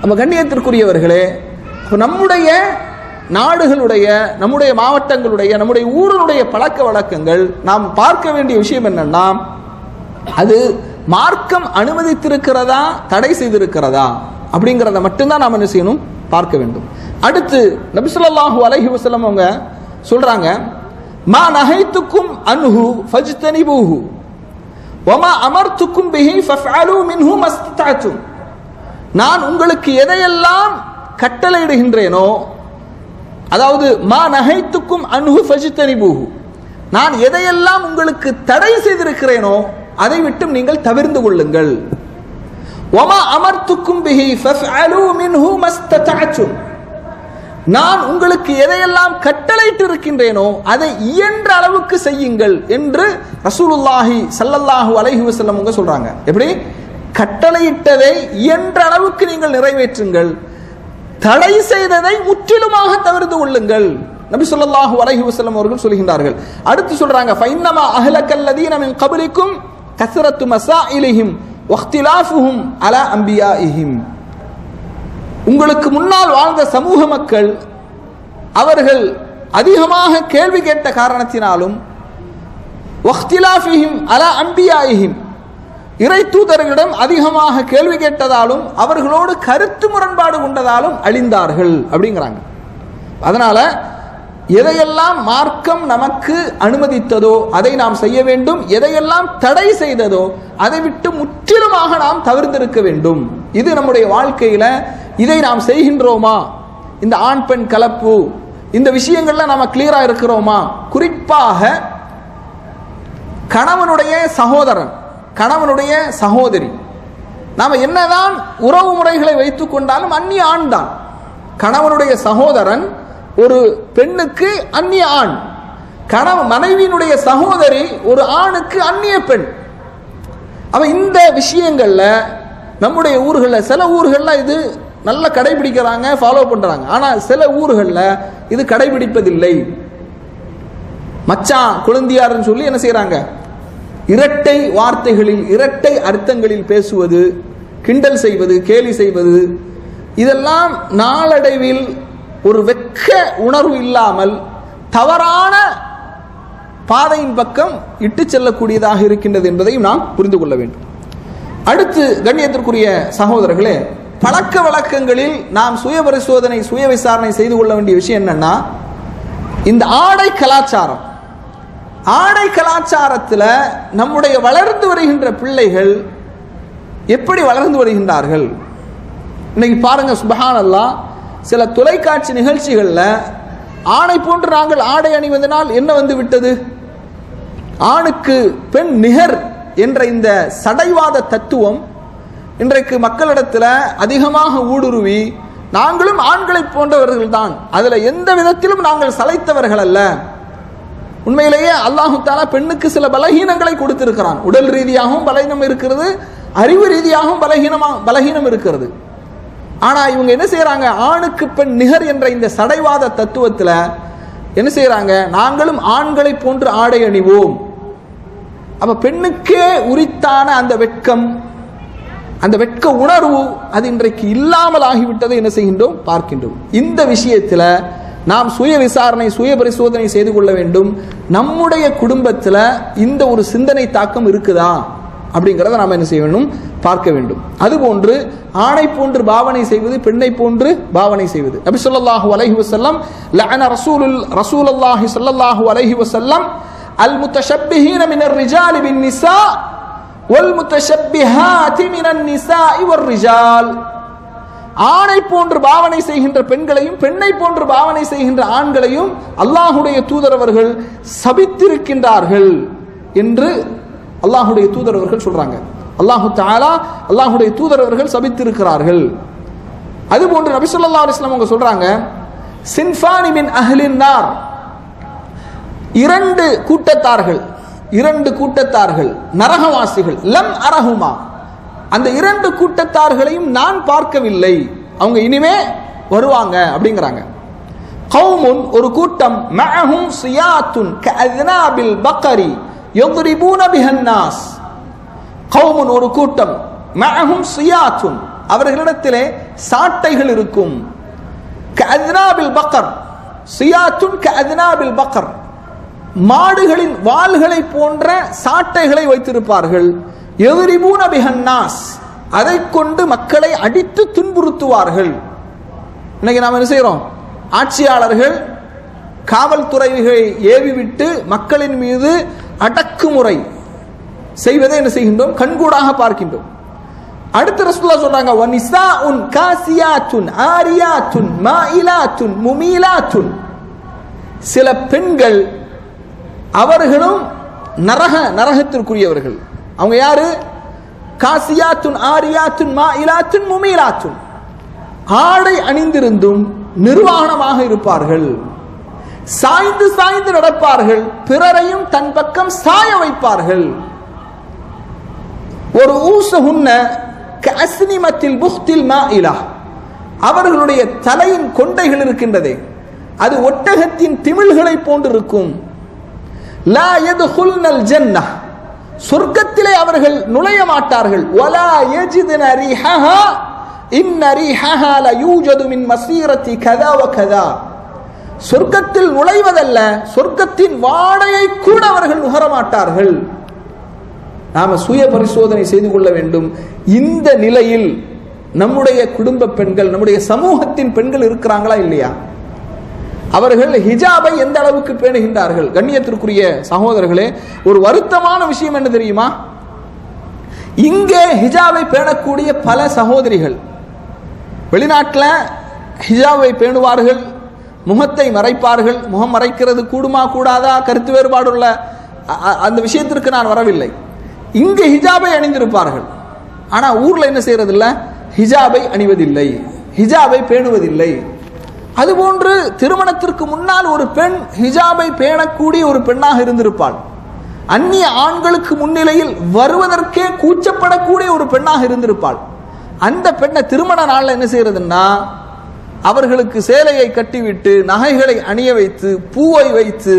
நம்ம கண்ணியத்திற்குரியவர்களே, நம்முடைய நாடுகளுடைய, நம்முடைய மாவட்டங்களுடைய, நம்முடைய ஊருடைய பழக்க வழக்கங்கள் நாம் பார்க்க வேண்டிய விஷயம் என்னன்னா, அது மார்க்கம் அனுமதித்திருக்கிறதா தடை செய்திருக்கிறதா அப்படிங்கிறத மட்டும்தான் நாம் என்ன செய்யணும், பார்க்க வேண்டும். அடுத்து நபி ஸல்லல்லாஹு அலைஹி வஸல்லம் அவங்க சொல்றாங்க, மா நஹைத்துக்கும் அன்ஹு ஃபஜ்தனிபூஹு வமா அமர்துக்கும் பிஹி ஃபஃஅலு மின்ஹு மஸ்ததஅதும். நான் உங்களுக்கு எதையெல்லாம் கட்டளையிடுகின்றேனோ, அதாவது மா நஹைத்துக்கும் அன்ஹு ஃபஜ்தனிபூஹு, நான் எதையெல்லாம் உங்களுக்கு தடை செய்திருக்கிறேனோ அதை விட்டு நீங்கள் தவிர்ந்து கொள்ளுங்கள். வமா அமர்துக்கும் பிஹி ஃபஃஅலு மின்ஹு மஸ்ததஅதும், நான் உங்களுக்கு எதையெல்லாம் கட்டளையிட்டு இருக்கின்றேனோ அதை இயன்ற அளவுக்கு செய்யுங்கள் என்று ரசூலுல்லாஹி ஸல்லல்லாஹு அலைஹி வஸல்லம் அவங்க சொல்றாங்க. எப்படி? கட்டளையிட்டதை இயன்ற அளவுக்கு நீங்கள் நிறைவேற்றுங்கள், தடை செய்ததை முற்றிலுமாக தவிர்த்து கொள்ளுங்கள் நபி ஸல்லல்லாஹு அலைஹி வஸல்லம் அவர்கள் சொல்கின்றார்கள். அடுத்து சொல்றாங்க, ஃபைன்னமா அஹ்லக்கல்லதீன மின் கப்லிக்கும் கஸரத்து மஸாயிலிஹிம் வக்திலாஃபுஹும் அலா அன்பியாஇஹிம். உங்களுக்கு முன்னால் வாழ்ந்த சமூக மக்கள் அவர்கள் அதிகமாக கேள்வி கேட்ட காரணத்தினாலும், வக்திலாஃபிஹிம் அலா அன்பியாஇஹிம், இறை தூதர்களிடம் அதிகமாக கேள்வி கேட்டதாலும் அவர்களோடு கருத்து முரண்பாடு கொண்டதாலும் அழிந்தார்கள் அப்படிங்கிறாங்க. அதனால எதையெல்லாம் மார்க்கம் நமக்கு அனுமதித்ததோ அதை நாம் செய்ய வேண்டும், எதையெல்லாம் தடை செய்ததோ அதை விட்டு முற்றிலுமாக நாம் தவிர்த்திருக்க வேண்டும். இது நம்முடைய வாழ்க்கையில இதை நாம் செய்கின்றோமா? இந்த ஆண் பெண் கலப்பு, இந்த விஷயங்கள்ல நாம கிளியரா இருக்கிறோமா? குறிப்பாக கணவனுடைய சகோதரன், கணவனுடைய சகோதரி, நாம என்னதான் உறவு முறைகளை வைத்துக் கொண்டாலும் அந்நிய ஆண் தான். கணவனுடைய சகோதரன் ஒரு பெண்ணுக்கு அந்நிய ஆண், மனைவியினுடைய சகோதரி ஒரு ஆணுக்கு அந்நிய பெண். அவ இந்த விஷயங்கள்ல நம்முடைய ஊர்களில், சில ஊர்களில் இது நல்லா கடைபிடிக்கிறாங்க, ஃபாலோ பண்றாங்க. ஆனா சில ஊர்களில் இது கடைபிடிப்பதில்லை. மச்சான் குழந்தையாருன்னு சொல்லி என்ன செய்யறாங்க, இரட்டை வார்த்தைகளில், இரட்டை அர்த்தங்களில் பேசுவது, கிண்டல் செய்வது, கேலி செய்வது, இதெல்லாம் நாளடைவில் ஒரு வெட்க உணர்வு இல்லாமல் தவறான பாதையின் பக்கம் இட்டு செல்லக்கூடியதாக இருக்கின்றது என்பதையும் நாம் புரிந்து கொள்ள வேண்டும். அடுத்து கண்ணியத்திற்குரிய சகோதரர்களே, பழக்க வழக்கங்களில் நாம் சுய பரிசோதனை, சுய விசாரணை செய்து கொள்ள வேண்டிய விஷயம் என்னன்னா, இந்த ஆடை கலாச்சாரம், ஆடை கலாச்சாரத்தில் நம்முடைய வளர்ந்து வருகின்ற பிள்ளைகள் எப்படி வளர்ந்து வருகின்றார்கள்? இன்னைக்கு பாருங்க, சுப்ஹானல்லாஹ், சில தொலைக்காட்சி நிகழ்ச்சிகள்ல ஆணை போன்று நாங்கள் ஆடை அணிவதனால் என்ன வந்து விட்டது, ஆணுக்கு பெண் நிகர் என்ற இந்த சடைவாத தத்துவம் இன்றைக்கு மக்களிடத்தில் அதிகமாக ஊடுருவி, நாங்களும் ஆண்களை போன்றவர்கள் தான், அதுல எந்த விதத்திலும் நாங்கள் சளைத்தவர்கள் அல்ல. உண்மையிலேயே அல்லாஹு தஆலா பெண்ணுக்கு சில பலகீனங்களை கொடுத்திருக்கிறான். உடல் ரீதியாகவும் பலகீனம் இருக்கிறது, அறிவு ரீதியாகவும் பலகீனம் இருக்கிறது. ஆனா இவங்க என்ன செய்யறாங்க, ஆணுக்கு பெண் நிகர் என்ற இந்த சடைவாத தத்துவத்துல என்ன செய்யறாங்க, நாங்களும் ஆண்களை போன்று ஆடை அணிவோம். அப்ப பெண்ணுக்கே உரித்தான அந்த வெட்கம், அந்த வெட்க உணர்வு அது இன்றைக்கு இல்லாமல் ஆகிவிட்டதை என்ன செய்கின்றோம், பார்க்கின்றோம். இந்த விஷயத்துல நாம் சுய விசாரணை, சுய பரிசோதனை செய்து கொள்ள வேண்டும். நம்முடைய குடும்பத்துல இந்த ஒரு சிந்தனை தாக்கம் இருக்குதா அப்படிங்கிறத நாம் என்ன செய்ய வேண்டும், பார்க்க வேண்டும். அதுபோன்று ஆணை போன்று பாவனை செய்வது, பெண்ணை போன்று பாவனை செய்வது. நபி ஸல்லல்லாஹு அலைஹி வஸல்லம் லஅன ரசூலுல்லாஹி ஸல்லல்லாஹு அலைஹி வஸல்லம் அல் முத்தஷப்பிஹீன மினர் ரிஜாலி பின் நிசா வல் முத்தஷப்பிஹாதி மினன் நிசாஇ வர் ரிஜால். ஆணை போன்று பாவனை செய்கின்ற பெண்களையும் பெண்ணை போன்று பாவனை செய்கின்ற ஆண்களையும் அல்லாஹுடைய தூதர் அவர்கள் சபித்திருக்கின்றார்கள் என்று அல்லாஹுடைய தூதர் அவர்கள் சொல்றாங்க. அல்லாஹு தஆலா, அல்லாஹுடைய தூதர் அவர்கள் சபித்திருக்கிறார்கள். அதுபோன்று நபி ஸல்லல்லாஹு அலைஹி வஸல்லம் அவங்க சொல்றாங்க, சின்ஃபானி மின் அஹ்லின் நார், இரண்டு கூட்டத்தார்கள் நரகவாசிகள், லம் அரஹுமா, அந்த இரண்டு கூட்டத்தார்களையும் நான் பார்க்கவில்லை, அவங்க இனிமே வருவாங்க அப்படிங்கிறாங்க. கௌமுன் ஒரு கூட்டம், மஅஹும் சியாத்துன் கஅذنாபில் பக்கரி யضربون بها الناس. கௌமுன் ஒரு கூட்டம், மஅஹும் சியாத்துன் அவர்களிடத்திலே சாட்டைகள் இருக்கும், கஅذنாபில் பக்கர், சியாத்துன் கஅذنாபில் பக்கர் மாடுகளின் வாள்களை போன்ற சாட்டைகளை வைத்திருப்பார்கள். யضربون بها الناس அதை கொண்டு மக்களை அடித்து துன்புறுத்துவார்கள். இன்னைக்கு நாம் என்ன செய்யறோம்? ஆட்சியாளர்கள் காவல்துறைகளை ஏவிவிட்டு மக்களின் மீது அடக்குமுறை செய்வதை என்ன செய்கின்றோம்? கண்கூடாக பார்க்கின்றோம். அடுத்து ரசூலுல்லாஹ் சொல்றாங்க, வனிசாஉன் காசியாத்துன் ஆரியாத்துன் மாயிலாத்துன் முமீலாத்துன். சில பெண்கள் அவர்களும் நரகத்திற்குரியவர்கள். அவங்க யாரு? காசியாத்துன் ஆரியாத்துன் மாயிலாத்துன் முமீலாத்துன். ஆடை அணிந்திருந்தும் நிர்வாணமாக இருப்பார்கள், சாய்ந்து சாய்ந்து நடப்பார்கள், பிறரையும் தன் பக்கம் சாய வைப்பார்கள். ஒரு ஊசஹுன்ன கஅஸ்னிமத்தில் புக்தில் மாயிலா, அவர்களுடைய தலையின் கொண்டைகள் இருக்கின்றதே அது ஒட்டகத்தின் திமில்களை போன்றிருக்கும். லா யதுகுல்னல் ஜன்னஹ், சொர்க்கத்திலே அவர்கள் நுழைய மாட்டார்கள். வலா யஜிதுன ரிஹஹா இன்ன ரிஹஹா லா யூஜது மின் மஸீரத்தி கதா வ கதா. சொர்க்கத்தில் நுழைவதல்ல, சொர்க்கத்தின் வாடையை கூட அவர்கள் நுகர மாட்டார்கள். நாம சுய பரிசோதனை செய்து கொள்ள வேண்டும். இந்த நிலையில் நம்முடைய குடும்ப பெண்கள், நம்முடைய சமூகத்தின் பெண்கள் இருக்கிறாங்களா இல்லையா? அவர்கள் ஹிஜாபை எந்த அளவுக்கு பேணுகின்றார்கள்? கண்ணியத்திற்குரிய சகோதரர்களே, ஒரு வருத்தமான விஷயம் என்ன தெரியுமா? இங்கே ஹிஜாபை பேணக்கூடிய பல சகோதரிகள் வெளிநாட்டில் ஹிஜாபை பேணுவார்கள், முகத்தை மறைப்பார்கள். முகம் மறைக்கிறது கூடுமா கூடாதா கருத்து வேறுபாடுள்ள அந்த விஷயத்திற்கு நான் வரவில்லை. இங்கு ஹிஜாபை அணிந்திருப்பார்கள், ஆனா ஊர்ல என்ன செய்யறது இல்ல? ஹிஜாபை அணிவதில்லை, ஹிஜாபை பேணுவதில்லை. அதுபோன்று திருமணத்திற்கு முன்னால் ஒரு பெண் ஹிஜாபை பேணக்கூடிய ஒரு பெண்ணாக இருந்திருப்பாள். அந்நிய ஆண்களுக்கு முன்னிலையில் வருவதற்கே கூச்சப்படக்கூடிய ஒரு பெண்ணாக இருந்திருப்பாள். அந்த பெண்ணை திருமண நாள்ல என்ன செய்யறதுன்னா, அவர்களுக்கு சேலையை கட்டிவிட்டு நகைகளை அணிய வைத்து பூவை வைத்து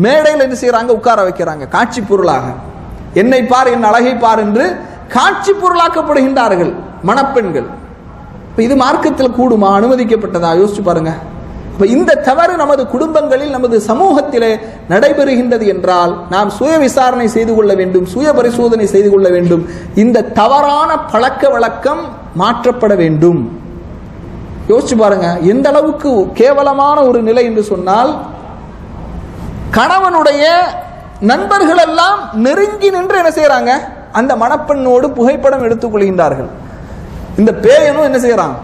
மேடையில் என்ன செய்யறாங்க? உட்கார வைக்கிறாங்க. காட்சி பொருளாக, என்னை பார் என் அழகை பார் என்று காட்சி பொருளாக்கப்படுகின்றார்கள் மணப்பெண்கள். இது மார்க்கத்தில் கூடுமா? அனுமதிக்கப்பட்டதா? யோசிச்சு பாருங்க. இந்த தவறு நமது குடும்பங்களில், நமது சமூகத்திலே நடைபெறுகின்றது என்றால் நாம் சுய விசாரணை செய்து கொள்ள வேண்டும், சுய பரிசோதனை செய்து கொள்ள வேண்டும். இந்த தவறான பழக்க வழக்கம் மாற்றப்பட வேண்டும். யோசிச்சு பாருங்க, எந்த அளவுக்கு கேவலமான ஒரு நிலை என்று சொன்னால், கணவனுடைய நண்பர்கள் எல்லாம் நெருங்கி நின்று என்ன செய்யறாங்க? அந்த மணப்பெண்ணோடு புகைப்படம் எடுத்துக் கொள்கின்றார்கள். இந்த பேயனும் என்ன செய்யறான்?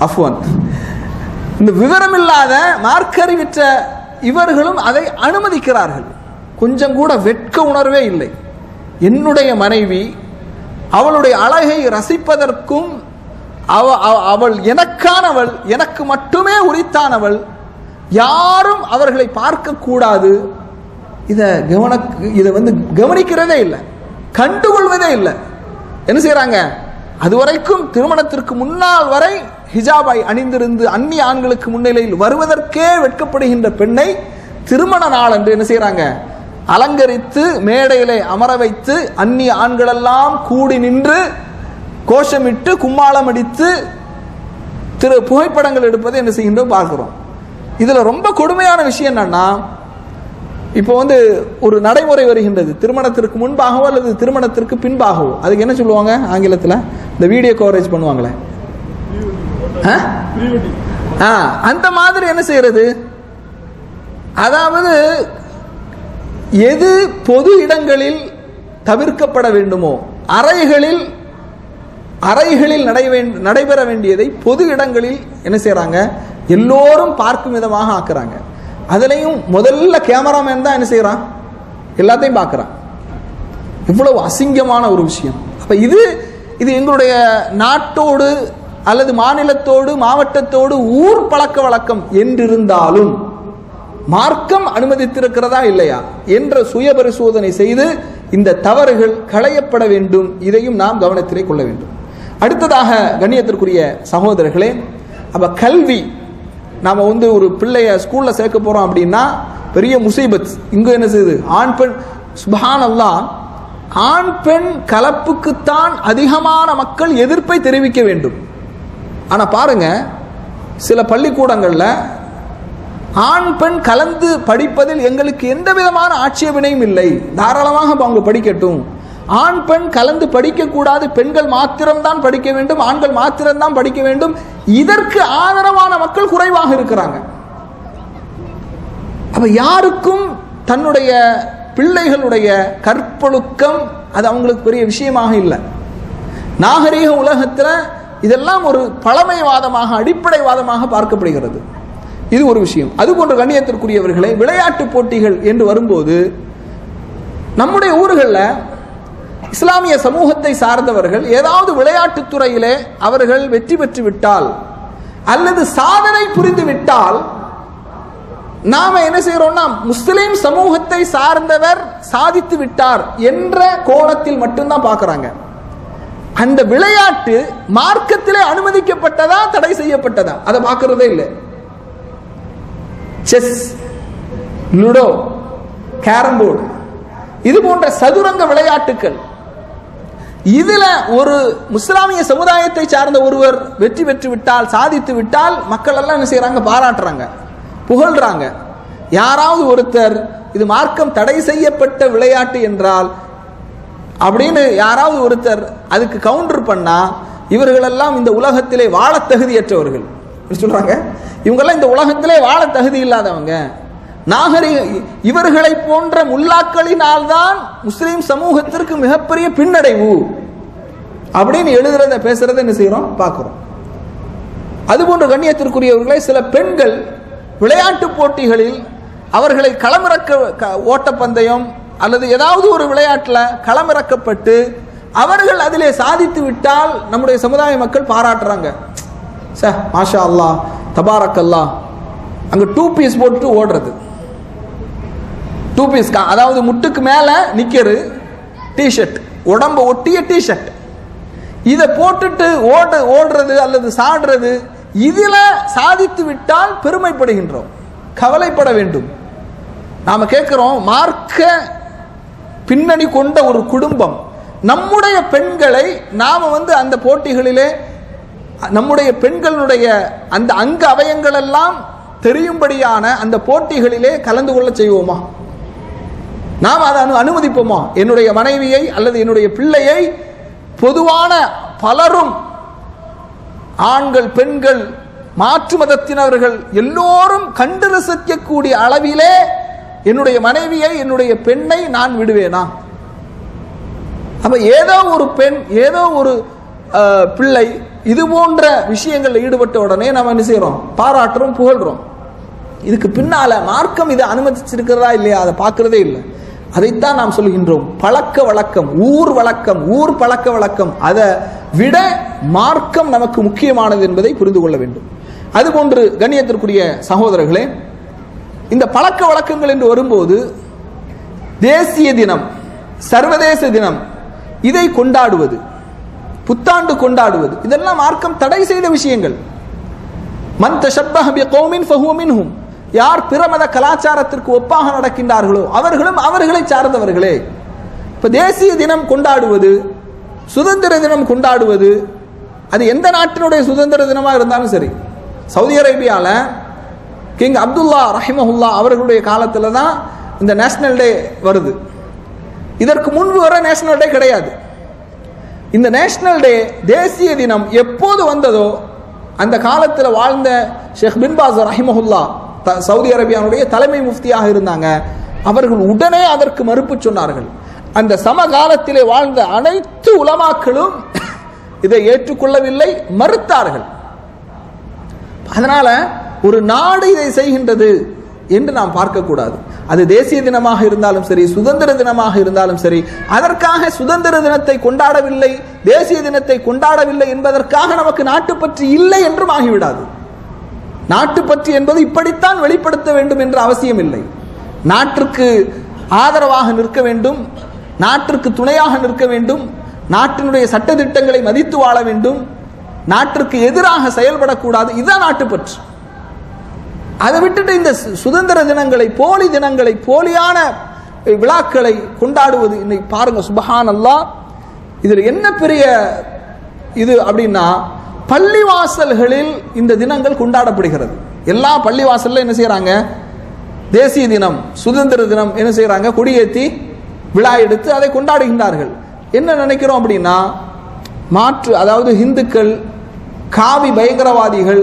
அஃப்வான், இந்த விவரமில்லாத மார்க்கறிவிற்ற இவர்களும் அதை அனுமதிக்கிறார்கள். கொஞ்சம் கூட வெட்க உணர்வே இல்லை. என்னுடைய மனைவி, அவளுடைய அழகை ரசிப்பதற்கும் அவள் எனக்கானவள், எனக்கு மட்டுமே உரித்தானவள், யாரும் அவர்களை பார்க்க கூடாது. இதை கவனிக்கிறதே இல்லை, கண்டுகொள்வதே இல்லை. என்ன செய்யறாங்க? அதுவரைக்கும் திருமணத்திற்கு முன்னால் வரை ஹிஜாபை அணிந்திருந்து அந்நிய ஆண்களுக்கு முன்னிலையில் வருவதற்கே வெட்கப்படுகின்ற பெண்ணை திருமண நாள் என்று என்ன செய்யறாங்க? அலங்கரித்து மேடையிலே அமர வைத்து அந்நிய ஆண்களெல்லாம் கூடி நின்று கோஷமிட்டு கும்மாளம் அடித்து புகைப்படங்கள் எடுப்பதை என்ன செய்கின்றோம் பார்க்கிறோம். இதுல ரொம்ப கொடுமையான விஷயம் என்னன்னா, இப்போ ஒரு நடைமுறை வருகின்றது, திருமணத்திற்கு முன்பாகவோ அல்லது திருமணத்திற்கு பின்பாகவோ. அதுக்கு என்ன சொல்லுவாங்க ஆங்கிலத்தில்? இந்த வீடியோ கவரேஜ் பண்ணுவாங்களே, அந்த மாதிரி என்ன செய்யறது? அதாவது எது பொது இடங்களில் தவிர்க்கப்பட வேண்டுமோ, அறைகளில் நடைபெற வேண்டியதை பொது இடங்களில் என்ன செய்யறாங்க? எல்லோரும் பார்க்கும் விதமாக ஆக்குறாங்க. அதுலயும் முதல்ல கேமராமேன் தான் என்ன செய்யறான்? எல்லாத்தையும் பார்க்கறான். இவ்வளவு அசிங்கமான ஒரு விஷயம். அப்ப இது எங்களுடைய நாட்டோடு அல்லது மாநிலத்தோடு மாவட்டத்தோடு ஊர் பழக்க வழக்கம் என்றிருந்தாலும் மார்க்கம் அனுமதித்திருக்கிறதா இல்லையா என்ற சுய பரிசோதனை செய்து இந்த தவறுகள் களையப்பட வேண்டும். இதையும் நாம் கவனத்திலே கொள்ள வேண்டும். அடுத்ததாக கண்ணியத்திற்குரிய சகோதரர்களே, அப்ப கல்வி, நாம ஒரு பிள்ளைய ஸ்கூல்ல சேர்க்க போறோம் அப்படின்னா பெரிய முசீபத். இங்க என்ன செய்யுது, ஆண் பெண், சுப்ஹானல்லாஹ், ஆண் பெண் கலப்புக்குத்தான் அதிகமான மக்கள் எதிர்ப்பை தெரிவிக்க வேண்டும். ஆனா பாருங்க, சில பள்ளிக்கூடங்கள்ல ஆண் பெண் கலந்து படிப்பதில் எங்களுக்கு எந்த விதமான ஆட்சேபனையும் இல்லை, தாராளமாக அவங்க படிக்கட்டும். ஆண் பெண் கலந்து படிக்க கூடாது, பெண்கள் மாத்திரம்தான் படிக்க வேண்டும், ஆண்கள் மாத்திரம்தான் படிக்க வேண்டும், இதற்கு ஆதரவான மக்கள் குறைவாக இருக்கிறாங்க. அப்ப யாருக்கும் தன்னுடைய பிள்ளைகளுடைய கற்பொழுக்கம் அது அவங்களுக்கு பெரிய விஷயமாக இல்லை. நாகரீக உலகத்தில் இதெல்லாம் ஒரு பழமைவாதமாக, அடிப்படைவாதமாக பார்க்கப்படுகிறது. இது ஒரு விஷயம். அதுபோன்ற கண்ணியத்திற்குரியவர்களை, விளையாட்டு போட்டிகள் என்று வரும்போது நம்முடைய ஊர்களில் இஸ்லாமிய சமூகத்தை சார்ந்தவர்கள் ஏதாவது விளையாட்டுத் துறையிலே அவர்கள் வெற்றி பெற்று விட்டால் அல்லது சாதனை புரிந்து விட்டால் நாம என்ன செய்யறோம்னா, முஸ்லிம் சமூகத்தை சார்ந்தவர் சாதித்து விட்டார் என்ற கோணத்தில் மட்டும்தான் பார்க்கறாங்க. அந்த விளையாட்டு மார்க்கத்திலே அனுமதிக்கப்பட்டதா தடை செய்யப்பட்டதா அதை பார்க்கறதே இல்லை. செஸ், லுடோ, கேரம் போர்டு, இது போன்ற சதுரங்க விளையாட்டுகள், இதுல ஒரு முஸ்லாமிய சமுதாயத்தை சார்ந்த ஒருவர் வெற்றி பெற்று விட்டால், சாதித்து விட்டால், மக்கள் எல்லாம் என்ன செய்யறாங்க, பாராட்டுறாங்க, புகழ்றாங்க. யாராவது ஒருத்தர் இது மார்க்கம் தடை செய்யப்பட்ட விளையாட்டு என்றால் அப்படின்னு யாராவது ஒருத்தர் அதுக்கு கவுண்டர் பண்ணா, இவர்களெல்லாம் இந்த உலகத்திலே வாழ தகுதியற்றவர்கள் சொல்றாங்க. இவங்கெல்லாம் இந்த உலகத்திலே வாழ தகுதி இல்லாதவங்க, நாகரிக, இவர்களை போன்ற முல்லாக்களினால்தான் முஸ்லிம் சமூகத்திற்கு மிகப்பெரிய பின்னடைவு அப்படின்னு எழுதுறத, பேசுறத என்ன செய்யறோம், பார்க்கிறோம். அதுபோன்ற கண்ணியத்திற்குரியவர்களை, சில பெண்கள் விளையாட்டு போட்டிகளில் அவர்களை களமிறக்க, ஓட்டப்பந்தயம் அல்லது ஏதாவது ஒரு விளையாட்டுல களமிறக்கப்பட்டு அவர்கள் அதிலே சாதித்து விட்டால் நம்முடைய சமுதாய மக்கள் பாராட்டுறாங்க. மாஷா அல்லாஹ், தபாரக் அல்லாஹ். அங்க 2 பீஸ் போட்டு ஓடுறது, 2 பீஸ், அதாவது முட்டுக்கு மேல நிக்கிறது டிஷர்ட், உடம்ப ஒட்டிய டிஷர்ட், இதை போட்டுட்டு ஓடுறது அல்லது சாடுறது, இதுல சாதித்து விட்டால் பெருமைப்படுகின்றோம், கவலைப்பட வேண்டும். நாம கேட்கிறோம், மார்க்க பின்னணி கொண்ட ஒரு குடும்பம், நம்முடைய பெண்களை நாம அந்த போட்டிகளிலே, நம்முடைய பெண்களுடைய அந்த அங்க அவயங்கள் எல்லாம் தெரியும்படியான அந்த போட்டிகளிலே கலந்து கொள்ள செய்வோமா? நாம் அதை அனுமதிப்போமா? என்னுடைய மனைவியை அல்லது என்னுடைய பிள்ளையை பொதுவான பலரும், ஆண்கள், பெண்கள், மாற்று மதத்தினர்கள் எல்லோரும் கண்டு ரசிக்கக்கூடிய அளவிலே என்னுடைய மனைவியை, என்னுடைய பெண்ணை நான் விடுவேனா? அப்ப ஏதோ ஒரு பெண், ஏதோ ஒரு பிள்ளை இது போன்ற விஷயங்களில் ஈடுபட்ட உடனே நம்ம என்ன செய்யறோம், பாராட்டுறோம், புகழ்றோம். இதுக்கு பின்னால மார்க்கம் இதை அனுமதிச்சிருக்கிறதா இல்லையா அதை பார்க்கிறதே இல்லை. அதைத்தான் நாம் சொல்கின்றோம், பழக்க வழக்கம், ஊர் வழக்கம், ஊர் பழக்க வழக்கம், அதை விட மார்க்கம் நமக்கு முக்கியமானது என்பதை புரிந்து கொள்ள வேண்டும். அதுபோன்று கண்ணியத்திற்குரிய சகோதரர்களே, இந்த பழக்க வழக்கங்கள் என்று வரும்போது தேசிய தினம், சர்வதேச தினம், இதை கொண்டாடுவது, புத்தாண்டு கொண்டாடுவது, இதெல்லாம் மார்க்கம் தடை செய்த விஷயங்கள். மன் தஷப்பஹ பிகௌமின் ஃபஹுவ மின்ஹும், யார் பிற மத கலாச்சாரத்திற்கு ஒப்பாக நடக்கின்றார்களோ அவர்களும் அவர்களை சார்ந்தவர்களே. இப்ப தேசிய தினம் கொண்டாடுவது, சுதந்திர தினம் கொண்டாடுவது, அது எந்த நாட்டினுடைய சுதந்திர தினமா இருந்தாலும் சரி, சவுதி அரேபியால கிங் அப்துல்லா ரஹிமஹுல்லா அவர்களுடைய காலத்துல தான் இந்த நேஷனல் டே வருது. இதற்கு முன்பு வர நேஷனல் டே கிடையாது. இந்த நேஷனல் டே, தேசிய தினம் எப்போது வந்ததோ அந்த காலத்தில் வாழ்ந்த ஷேக் பின் பாஸ் ரஹிமஹுல்லா, சவுதி அரேபியாவுடைய தலைமை முஃப்தியாக இருந்தாங்க, அவர்கள் உடனே அதற்கு மறுப்பு சொன்னார்கள். அந்த சமகாலத்திலே வாழ்ந்த அனைத்து உலமாக்களும் இதை ஏற்றுக்கொள்ளவில்லை, மறுத்தார்கள். அதனால ஒரு நாடு இதை செய்கின்றது என்று நாம் பார்க்கக்கூடாது. அது தேசிய தினமாக இருந்தாலும் சரி, சுதந்திர தினமாக இருந்தாலும் சரி, அதற்காக சுதந்திர தினத்தை கொண்டாடவில்லை, தேசிய தினத்தை கொண்டாடவில்லை என்பதற்காக நமக்கு நாட்டுப்பற்று இல்லை என்றும் ஆகிவிடாது. நாட்டுப்பற்று என்பது இப்படித்தான் வெளிப்படுத்த வேண்டும் என்ற அவசியம் இல்லை. நாட்டிற்கு ஆதரவாக நிற்க வேண்டும், நாட்டிற்கு துணையாக நிற்க வேண்டும், நாட்டினுடைய சட்டதிட்டங்களை மதித்து வாழ வேண்டும், நாட்டிற்கு எதிராக செயல்படக்கூடாது. இதுதான் நாட்டுப்பற்று. அதை விட்டுட்டு இந்த சுதந்திர தினங்களை, போலி தினங்களை, போலியான விழாக்களை கொண்டாடுவது இன்னைக்கு பாருங்க. சுப்ஹானல்லாஹ், இதில் என்ன பெரிய இது அப்படின்னா, பள்ளிவாசல்களில் இந்த தினங்கள் கொண்டாடப்படுகிறது. எல்லா பள்ளிவாசல்ல என்ன செய்யறாங்க? தேசிய தினம், சுதந்திர தினம் என்ன செய்யறாங்க? கொடியேற்றி விழா எடுத்து அதை கொண்டாடுகின்றார்கள். என்ன நினைக்கிறோம் அப்படின்னா, மாற்று, அதாவது இந்துக்கள், காவி பயங்கரவாதிகள்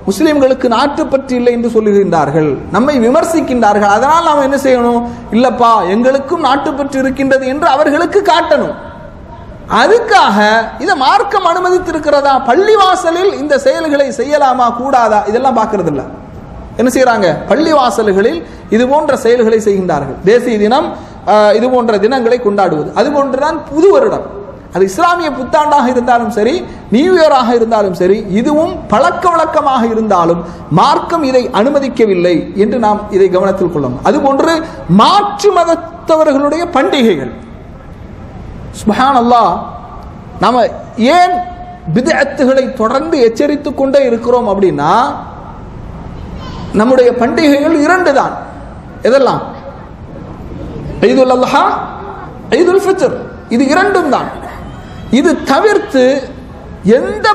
முஸ்லிம்களுக்கு நாட்டுப்பற்று இல்லை என்று சொல்லுகின்றார்கள், நம்மை விமர்சிக்கின்றார்கள். அதனால் நாம் என்ன செய்யணும்? இல்லப்பா, எங்களுக்கும் நாட்டுப்பற்று இருக்கின்றது என்று அவர்களுக்கு காட்டணும். அதுக்காக இதை மார்க்கம் அனுமதித்திருக்கிறதா, பள்ளிவாசலில் இந்த செயல்களை செய்யலாமா கூடாதா, இதெல்லாம் பார்க்கறது இல்லை. என்ன செய்யறாங்க? பள்ளிவாசல்களில் இது போன்ற செயல்களை செய்கின்றார்கள். தேசிய தினம், இது போன்ற தினங்களை கொண்டாடுவது, அது போன்றுதான் புது வருடம். அது இஸ்லாமிய புத்தாண்டாக இருந்தாலும் சரி, நியூ இயராக இருந்தாலும் சரி, இதுவும் பழக்க வழக்கமாக இருந்தாலும் மார்க்கம் இதை அனுமதிக்கவில்லை என்று நாம் இதை கவனத்தில் கொள்ளணும். அதுபோன்று மாற்று மதத்தவர்களுடைய பண்டிகைகள், சுப்ஹானல்லாஹ், நாம ஏன் பித்அத்துகளை தொடர்ந்து எச்சரித்துக் கொண்டே இருக்கிறோம் அப்படின்னா, நம்முடைய பண்டிகைகள் இரண்டு தான். எதெல்லாம்? ஈதுல் அல்ஹா, ஈதுல் ஃபித்ர், இது இரண்டும் தான். இது தவிர்த்து எந்த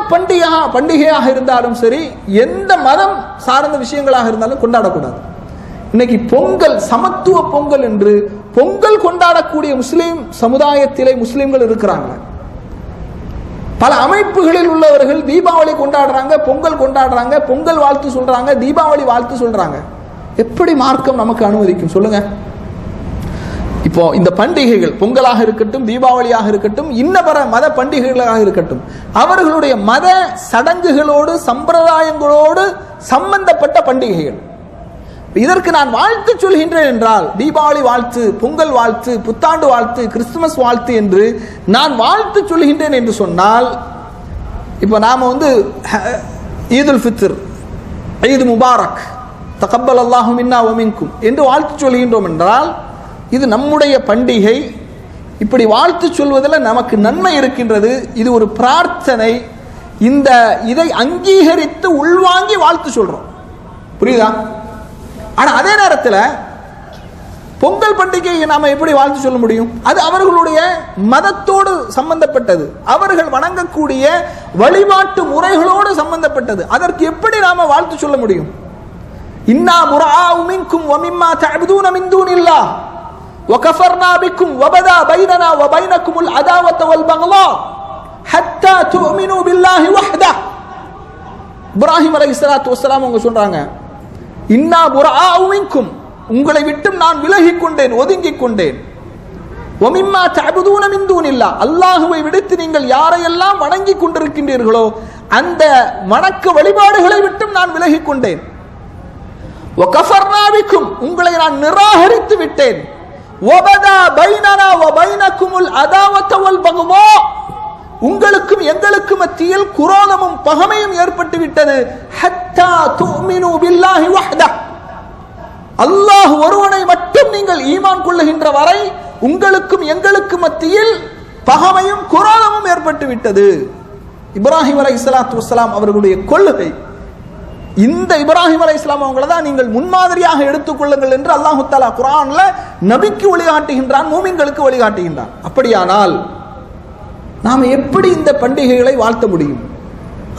பண்டிகையாக இருந்தாலும் சரி, எந்த மதம் சார்ந்த விஷயங்களாக இருந்தாலும் கொண்டாடக்கூடாது. இன்னைக்கு பொங்கல், சமத்துவ பொங்கல் என்று பொங்கல் கொண்டாடக்கூடிய முஸ்லீம் சமுதாயத்திலே முஸ்லீம்கள் இருக்கிறாங்க. பல அமைப்புகளில் உள்ளவர்கள் தீபாவளி கொண்டாடுறாங்க, பொங்கல் கொண்டாடுறாங்க, பொங்கல் வாழ்த்து சொல்றாங்க, தீபாவளி வாழ்த்து சொல்றாங்க. எப்படி மார்க்கம் நமக்கு அனுமதிக்கும் சொல்லுங்க? இப்போ இந்த பண்டிகைகள், பொங்கலாக இருக்கட்டும், தீபாவளியாக இருக்கட்டும், இன்னபர மத பண்டிகைகளாக இருக்கட்டும், அவர்களுடைய மத சடங்குகளோடு சம்பிரதாயங்களோடு சம்பந்தப்பட்ட பண்டிகைகள். இதற்கு நான் வாழ்த்து சொல்கின்றேன் என்றால், தீபாவளி வாழ்த்து, பொங்கல் வாழ்த்து, புத்தாண்டு வாழ்த்து, கிறிஸ்துமஸ் வாழ்த்து என்று நான் வாழ்த்து சொல்கின்றேன் என்று சொன்னால், இப்போ நாம ஈதுல் ஃபித்ர், ஈது முபாரக், தகப்பல் அல்லாஹு மின்னா வ மின்கும் என்று வாழ்த்து சொல்கின்றோம் என்றால், இது நம்முடைய பண்டிகை. இப்படி வாழ்த்து சொல்வதில் நமக்கு நன்மை இருக்கின்றது. இது ஒரு பிரார்த்தனை. இதை அங்கீகரித்து உள்வாங்கி வாழ்த்து சொல்றோம். புரியுதா? ஆனா அதே நேரத்தில் பொங்கல் பண்டிகையை நாம எப்படி வாழ்த்து சொல்ல முடியும்? அது அவர்களுடைய மதத்தோடு சம்பந்தப்பட்டது, அவர்கள் வணங்கக்கூடிய வழிபாட்டு முறைகளோடு சம்பந்தப்பட்டது. அதற்கு எப்படி நாம வாழ்த்து சொல்ல முடியும்? இன்னா புராஉ மின்கும் வ மிம்மா தஅபுதூன மின் தூனில்லாஹ் وكفرنا بكم وبدا بيننا وبينكم العداوة والبغضاء حتى تؤمنوا بالله وحده. இப்ராஹிம் அலைஹிஸ்ஸலாத்து வஸ்ஸலாம் அவங்க சொல்றாங்க, இன்னா புராஉ மின்கும், உங்களை விட்டும் நான் விலகிக் கொண்டேன், ஒதுங்கிக் கொண்டேன். வமிம்மா தஅபுதூன மின் தூனில்லாஹ், அல்லாஹ்வை விடுத்து நீங்கள் யாரையெல்லாம் வணங்கிக் கொண்டிருக்கின்றீர்களோ அந்த வணக்க வழிபாடுகளை விட்டும் நான் விலகிக் கொண்டேன். வகஃபர்னா பிக்கும், உங்களை நான் நிராகரித்து விட்டேன். வபதா பைனனா வ பைனகுமுல் அதாவத வல் பக்தா, உங்களுக்கும் எங்களுக்கும் மத்தியில் குரோதமும் பகைமையும் ஏற்பட்டு விட்டது. ஹத்தா துமினு பில்லாஹி வஹ்தா, அல்லாஹ் ஒருவனை மட்டும் நீங்கள் ஈமான் கொள்ளுகின்ற வரை உங்களுக்கும் எங்களுக்கும் மத்தியில் பகைமையும் குரோதமும் ஏற்பட்டு விட்டது. இப்ராஹிம் அலைஹிஸ்ஸலாத்து வஸ்ஸலாம் அவர்களுடைய கொள்கை. இந்த இப்ராஹிம் அலைஹிஸ்ஸலாம் அவங்களை தான் நீங்கள் முன்மாதிரியாக எடுத்துக்கொள்ளுங்கள் என்று அல்லாஹ் தஆலா குர்ஆன்ல நபிக்கு வழிகாட்டுகின்றான், மூமின்களுக்கு வழிகாட்டுகின்றான். அப்படியானால் நாம் எப்படி இந்த பண்டிகைகளை வாழ்த்த முடியும்?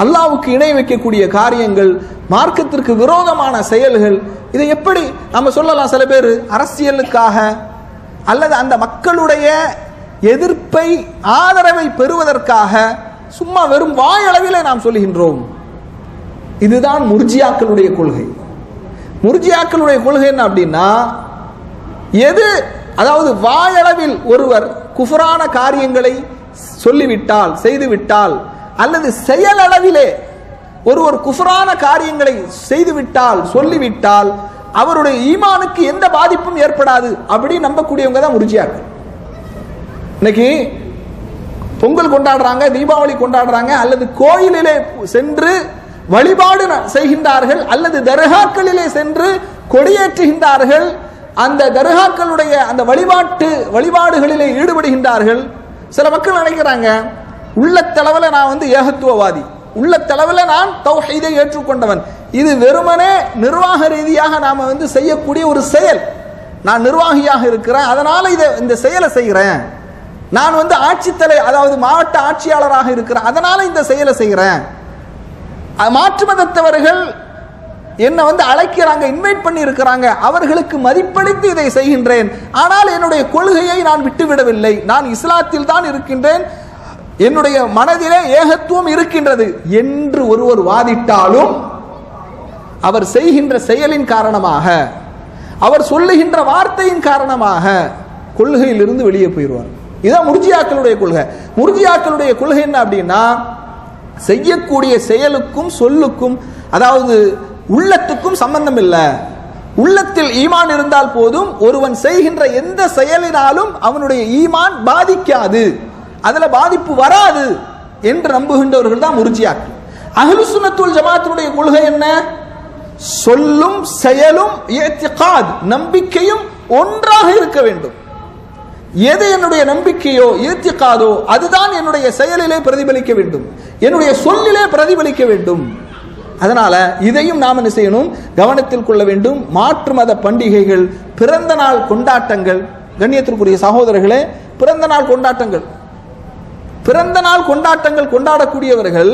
அல்லாஹ்வுக்கு இணை வைக்கக்கூடிய காரியங்கள், மார்க்கத்திற்கு விரோதமான செயல்கள், இதை எப்படி நம்ம சொல்லலாம்? சில பேர் அரசியலுக்காக அல்லது அந்த மக்களுடைய எதிர்ப்பை, ஆதரவை பெறுவதற்காக சும்மா வெறும் வாயளவிலே நாம் சொல்லுகின்றோம். இதுதான் முர்ஜியாக்களுடைய கொள்கை. முர்ஜியாக்களுடைய கொள்கை என்ன அப்படின்னா, அதாவது வாயளவில் ஒருவர் குஃப்ரான காரியங்களை சொல்லிவிட்டால், செய்துவிட்டால், அல்லது செயலளவிலே ஒருவர் குஃப்ரான காரியங்களை செய்துவிட்டால், சொல்லிவிட்டால், அவருடைய ஈமானுக்கு எந்த பாதிப்பும் ஏற்படாது அப்படி நம்பக்கூடியவங்க தான் முர்ஜியாக்கள். இன்னைக்கு பொங்கல் கொண்டாடுறாங்க, தீபாவளி கொண்டாடுறாங்க, அல்லது கோயிலிலே சென்று வழிபாடு செய்கின்றார்கள் அல்லது தர்காக்களிலே சென்று கொடியேற்றுகின்றார்கள், அந்த தர்காக்களுடைய அந்த வழிபாடுகளிலே ஈடுபடுகின்றார்கள். சில மக்கள் நினைக்கிறாங்க, உள்ளத்தளவில் நான் ஏகத்துவவாதி, உள்ளத்தளவில் நான் தௌஹீதை ஏற்றுக்கொண்டவன். இது வெறுமனே நிர்வாக ரீதியாக நாம செய்யக்கூடிய ஒரு செயல். நான் நிர்வாகியாக இருக்கிறேன், அதனால இந்த செயலை செய்கிறேன். நான் ஆட்சித்தலை, அதாவது மாவட்ட ஆட்சியாளராக இருக்கிறேன், அதனால இந்த செயலை செய்கிறேன். மாற்று மதத்தவர்கள் என்ன அழைக்கிறாங்க, இன்வைட் பண்ணி இருக்கிறாங்க, அவர்களுக்கு மதிப்பளித்து இதை செய்கின்றேன். ஆனால் என்னுடைய கொள்கையை நான் விட்டுவிடவில்லை, நான் இஸ்லாத்தில் தான் இருக்கின்றேன், என்னுடைய மனதிலே ஏகத்துவம் இருக்கின்றது என்று ஒருவர் வாதிட்டாலும் அவர் செய்கின்ற செயலின் காரணமாக, அவர் சொல்லுகின்ற வார்த்தையின் காரணமாக கொள்கையில் இருந்து வெளியே போயிடுவார். இதுதான் முர்ஜியாக்களுடைய கொள்கை. முர்ஜியாக்களுடைய கொள்கை என்ன அப்படின்னா, செய்யக்கூடிய செயலுக்கும் சொல்லுக்கும், அதாவது உள்ளத்துக்கும் சம்பந்தம் இல்லை. உள்ளத்தில் ஈமான் இருந்தால் போதும், ஒருவன் செய்கின்ற எந்த செயலினாலும் அவனுடைய ஈமான் பாதிக்காது, அதுல பாதிப்பு வராது என்று நம்புகின்றவர்கள் தான் முர்ஜியாக்கள். அஹ்லுஸ் சுன்னத் வல் ஜமாஅத்துடைய கொள்கை என்ன? சொல்லும் செயலும் இஅ்திகாத், நம்பிக்கையும் ஒன்றாக இருக்க வேண்டும். எது என்னுடைய நம்பிக்கையோ இஅ்திகாதோ அதுதான் என்னுடைய செயலிலே பிரதிபலிக்க வேண்டும், என்னுடைய சொல்லிலே பிரதிபலிக்க வேண்டும். அதனால இதையும் நாம் என்ன செய்யணும், கவனத்தில் கொள்ள வேண்டும். மாற்று மத பண்டிகைகள், பிறந்த நாள் கொண்டாட்டங்கள், கண்ணியத்திற்குரிய சகோதரர்களே, பிறந்த நாள் கொண்டாட்டங்கள் கொண்டாடக்கூடியவர்கள்,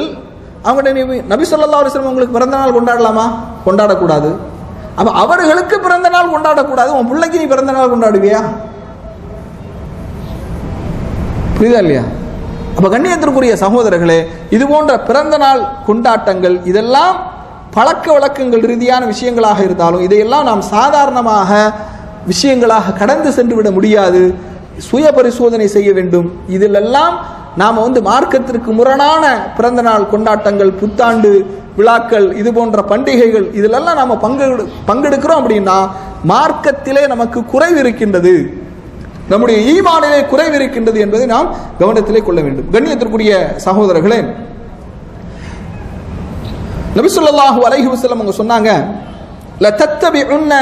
அவங்க நபி ஸல்லல்லாஹு அலைஹி வஸல்லம் உங்களுக்கு பிறந்த நாள் கொண்டாடலாமா? கொண்டாடக்கூடாது. அப்ப அவர்களுக்கு பிறந்த நாள் கொண்டாடக்கூடாது, உன் பிள்ளைக்கு நீ பிறந்த நாள் கொண்டாடுவியா? புரியுதா இல்லையா? அப்ப கண்ணியத்திற்குரிய சகோதரர்களே, இது போன்ற பிறந்த நாள் கொண்டாட்டங்கள் இதெல்லாம் பழக்க வழக்கங்கள் ரீதியான விஷயங்களாக இருந்தாலும் இதையெல்லாம் நாம் சாதாரணமாக விஷயங்களாக கடந்து சென்று விட முடியாது. சுய பரிசோதனை செய்ய வேண்டும். இதிலெல்லாம் நாம் மார்க்கத்திற்கு முரணான பிறந்த நாள் கொண்டாட்டங்கள், புத்தாண்டு விழாக்கள், இது போன்ற பண்டிகைகள் இதிலெல்லாம் நாம் பங்கெடுக்கிறோம் அப்படின்னா மார்க்கத்திலே நமக்கு குறைவு இருக்கின்றது, நம்முடைய ஈமானிலே குறைவு இருக்கின்றது என்பதை நாம் கவனத்திலே கொள்ள வேண்டும். கண்ணியத்திற்குரிய சகோதரர்களே, நபி ஸல்லல்லாஹு அலைஹி வஸல்லம் அவங்க சொன்னாங்க, லதத்தபிஉன்ன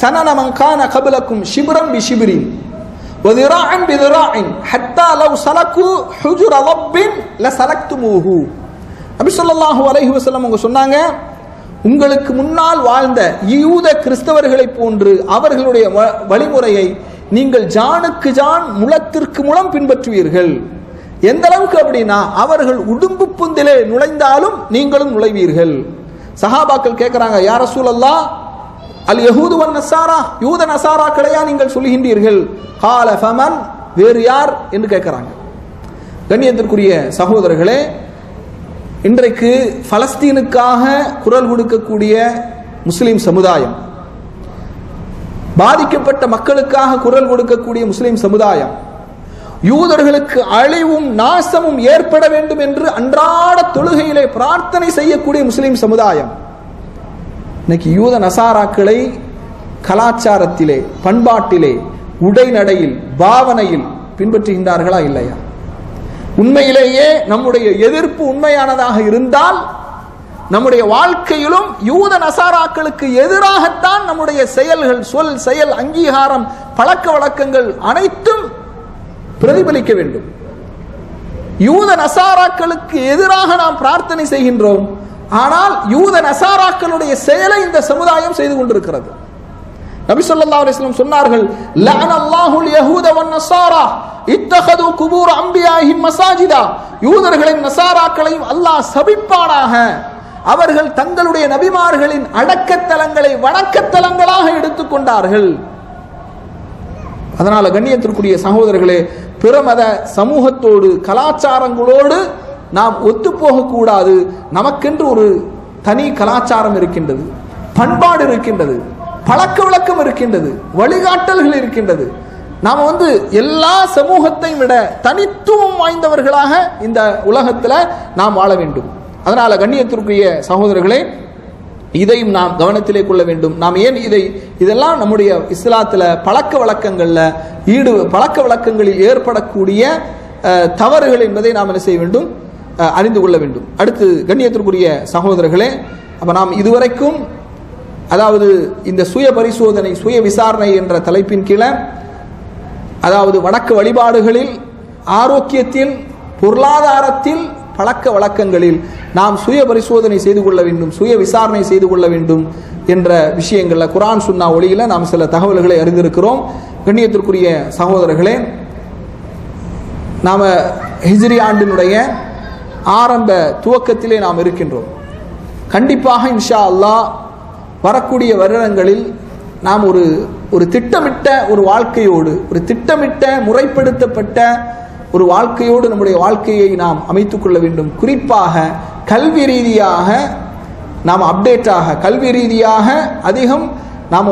சனன மன் கான கப்லக்கும் ஷிப்ரன் பிஷிப்ரின் வதிராஅன் பிதிராஇன் ஹத்தா லவ் சலகு ஹுஜுர ரப்பின் லசலக்துமூஹு. நபி ஸல்லல்லாஹு அலைஹி வஸல்லம் அவங்க சொன்னாங்க, உங்களுக்கு முன்னால் வாழ்ந்த யூத கிறிஸ்தவர்களை போன்று அவர்களுடைய வழிமுறையை நீங்கள் ஜானுக்கு ஜான் முளத்திற்கு முளம் பின்பற்றுவீர்கள். எந்த அளவுக்கு அப்படின்னா, அவர்கள் உடும்பு புந்திலே நுழைந்தாலும் நீங்களும் நுழைவீர்கள். சஹாபாக்கள் கேட்கிறாங்க, யா ரசூலல்லாஹ், அல் யஹூது வன் நஸாரா, யூத நஸாராக்களையா நீங்கள் சொல்கின்றீர்கள்? கால ஃபமன், வேறு யார் என்று கேட்கிறாங்க. கண்ணியத்திற்குரிய சகோதரர்களே, இன்றைக்கு பலஸ்தீனுக்காக குரல் கொடுக்கக்கூடிய முஸ்லிம் சமுதாயம், பாதிக்கப்பட்ட மக்களுக்காக குரல் கொடுக்கக்கூடிய முஸ்லிம் சமுதாயம், யூதர்களுக்கு அழிவும் நாசமும் ஏற்பட வேண்டும் என்று அன்றாட தொழுகையிலே பிரார்த்தனை செய்யக்கூடிய முஸ்லிம் சமுதாயம் இன்னைக்கு யூத நசாராக்களை கலாச்சாரத்திலே, பண்பாட்டிலே, உடைநடையில், பாவனையில் பின்பற்றுகின்றார்களா இல்லையா? உண்மையிலேயே நம்முடைய எதிர்ப்பு உண்மையானதாக இருந்தால் நம்முடைய வாழ்க்கையிலும் யூத நசாராக்களுக்கு எதிராகத்தான் நம்முடைய செயல்கள், சொல், செயல், அங்கீகாரம், பழக்க வழக்கங்கள் அனைத்தும் பிரதிபலிக்க வேண்டும். யூத நசாராக்களுக்கு எதிராக நாம் பிரார்த்தனை செய்கின்றோம், ஆனால் யூத நசாராக்களுடைய செயலை இந்த சமுதாயம் செய்து கொண்டிருக்கிறது. நபி ஸல்லல்லாஹு அலைஹி வஸல்லம் சொன்னார்கள், லஅனல்லாஹுல் யஹூத வன் நஸாரா இத்தகது குபூர் அன்பியாஹிம் மசாஜிதா. யூதர்களையும் நசாராக்களையும் அல்லாஹ் சபிப்பானாக, அவர்கள் தங்களுடைய நபிமார்களின் அடக்கத்தலங்களை வணக்கத்தலங்களாக எடுத்துக்கொண்டார்கள். அதனால கண்ணியத்திற்குரிய சகோதரர்களே, பிற மத சமூகத்தோடு, கலாச்சாரங்களோடு நாம் ஒத்துப்போக கூடாது. நமக்கென்று ஒரு தனி கலாச்சாரம் இருக்கின்றது, பண்பாடு இருக்கின்றது, பழக்க வழக்கம் இருக்கின்றது, வழிகாட்டல்கள் இருக்கின்றது. நாம எல்லா சமூகத்தையும் விட தனித்துவம் வாய்ந்தவர்களாக இந்த உலகத்துல நாம் வாழ வேண்டும். அதனால கண்ணியத்திற்குரிய சகோதரர்களே, இதையும் நாம் கவனத்திலே கொள்ள வேண்டும். நாம் ஏன் இதெல்லாம் நம்முடைய இஸ்லாத்துல பழக்க வழக்கங்களில் ஏற்படக்கூடிய தவறுகள் என்பதை நாம் என்ன செய்ய வேண்டும், அறிந்து கொள்ள வேண்டும். அடுத்து கண்ணியத்திற்குரிய சகோதரர்களே, அப்போ நாம் இதுவரைக்கும் அதாவது இந்த சுய பரிசோதனை சுய விசாரணை என்ற தலைப்பின் கீழே அதாவது வணக்க வழிபாடுகளில், ஆரோக்கியத்தில், பொருளாதாரத்தில், பழக்க வழக்கங்களில் நாம் சுய பரிசோதனை செய்து கொள்ள வேண்டும், சுய விசாரணை செய்து கொள்ள வேண்டும் என்ற விஷயங்களில் குர்ஆன் சுன்னா ஒளியில் நாம் சில தகவல்களை அறிந்திருக்கிறோம். கண்ணியத்திற்குரிய சகோதரர்களே, நாம் ஹிஜ்ரி ஆண்டினுடைய ஆரம்ப துவக்கத்திலே நாம் இருக்கின்றோம். கண்டிப்பாக இன்ஷா அல்லாஹ் வரக்கூடிய வருடங்களில் நாம் ஒரு திட்டமிட்ட ஒரு வாழ்க்கையோடு, ஒரு திட்டமிட்ட முறைப்படுத்தப்பட்ட ஒரு வாழ்க்கையோடு நம்முடைய வாழ்க்கையை நாம் அமைத்துக் கொள்ள வேண்டும். குறிப்பாக கல்வி ரீதியாக நாம் அப்டேட்டாக, கல்வி ரீதியாக அதிகம் நாம்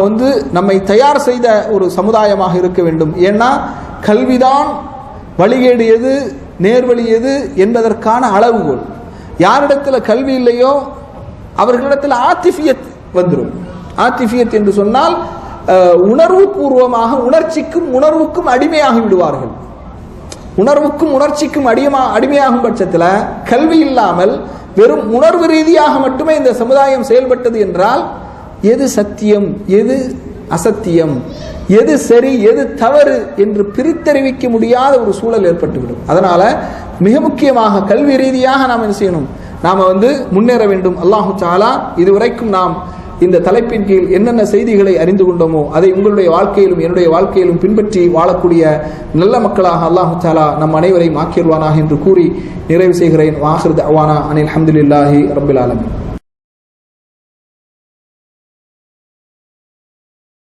நம்மை தயார் செய்த ஒரு சமுதாயமாக இருக்க வேண்டும். ஏன்னா கல்விதான் வழிகேடு எது, நேர்வழி எது என்பதற்கான அளவுகோல். யாரிடத்தில் கல்வி இல்லையோ அவர்களிடத்தில் ஆத்திஃபியத் வந்துடும். ஆத்திஃபியத் என்று சொன்னால் உணர்வு பூர்வமாக உணர்வுக்கும் அடிமையாகி விடுவார்கள். உணர்வுக்கும் உணர்ச்சிக்கும் அடிமையாகும் பட்சத்தில் கல்வி இல்லாமல் வெறும் உணர்வு ரீதியாக மட்டுமே இந்த சமுதாயம் செயல்பட்டது என்றால் எது சத்தியம், எது அசத்தியம், எது சரி, எது தவறு என்று பிரித்தறிவிக்க முடியாத ஒரு சூழல் ஏற்பட்டுவிடும். அதனால மிக முக்கியமாக கல்வி ரீதியாக நாம் என்ன செய்யணும், நாம் முன்னேற வேண்டும். அல்லாஹு தஆலா இதுவரைக்கும் நாம் இந்த தலைப்பின் கீழ் என்னென்ன செய்திகளை அறிந்து கொண்டோமோ அதை உங்களுடைய வாழ்க்கையிலும் என்னுடைய வாழ்க்கையிலும் பின்பற்றி வாழக்கூடிய நல்ல மக்களாக அல்லாஹு தஆலா நம் அனைவரையும் ஆக்கிடுவானாக என்று கூறி நிறைவு செய்கிறேன். வாஹிர் தஅவானா அனில் ஹம்துலில்லாஹி ரப்பில் ஆலமீன்.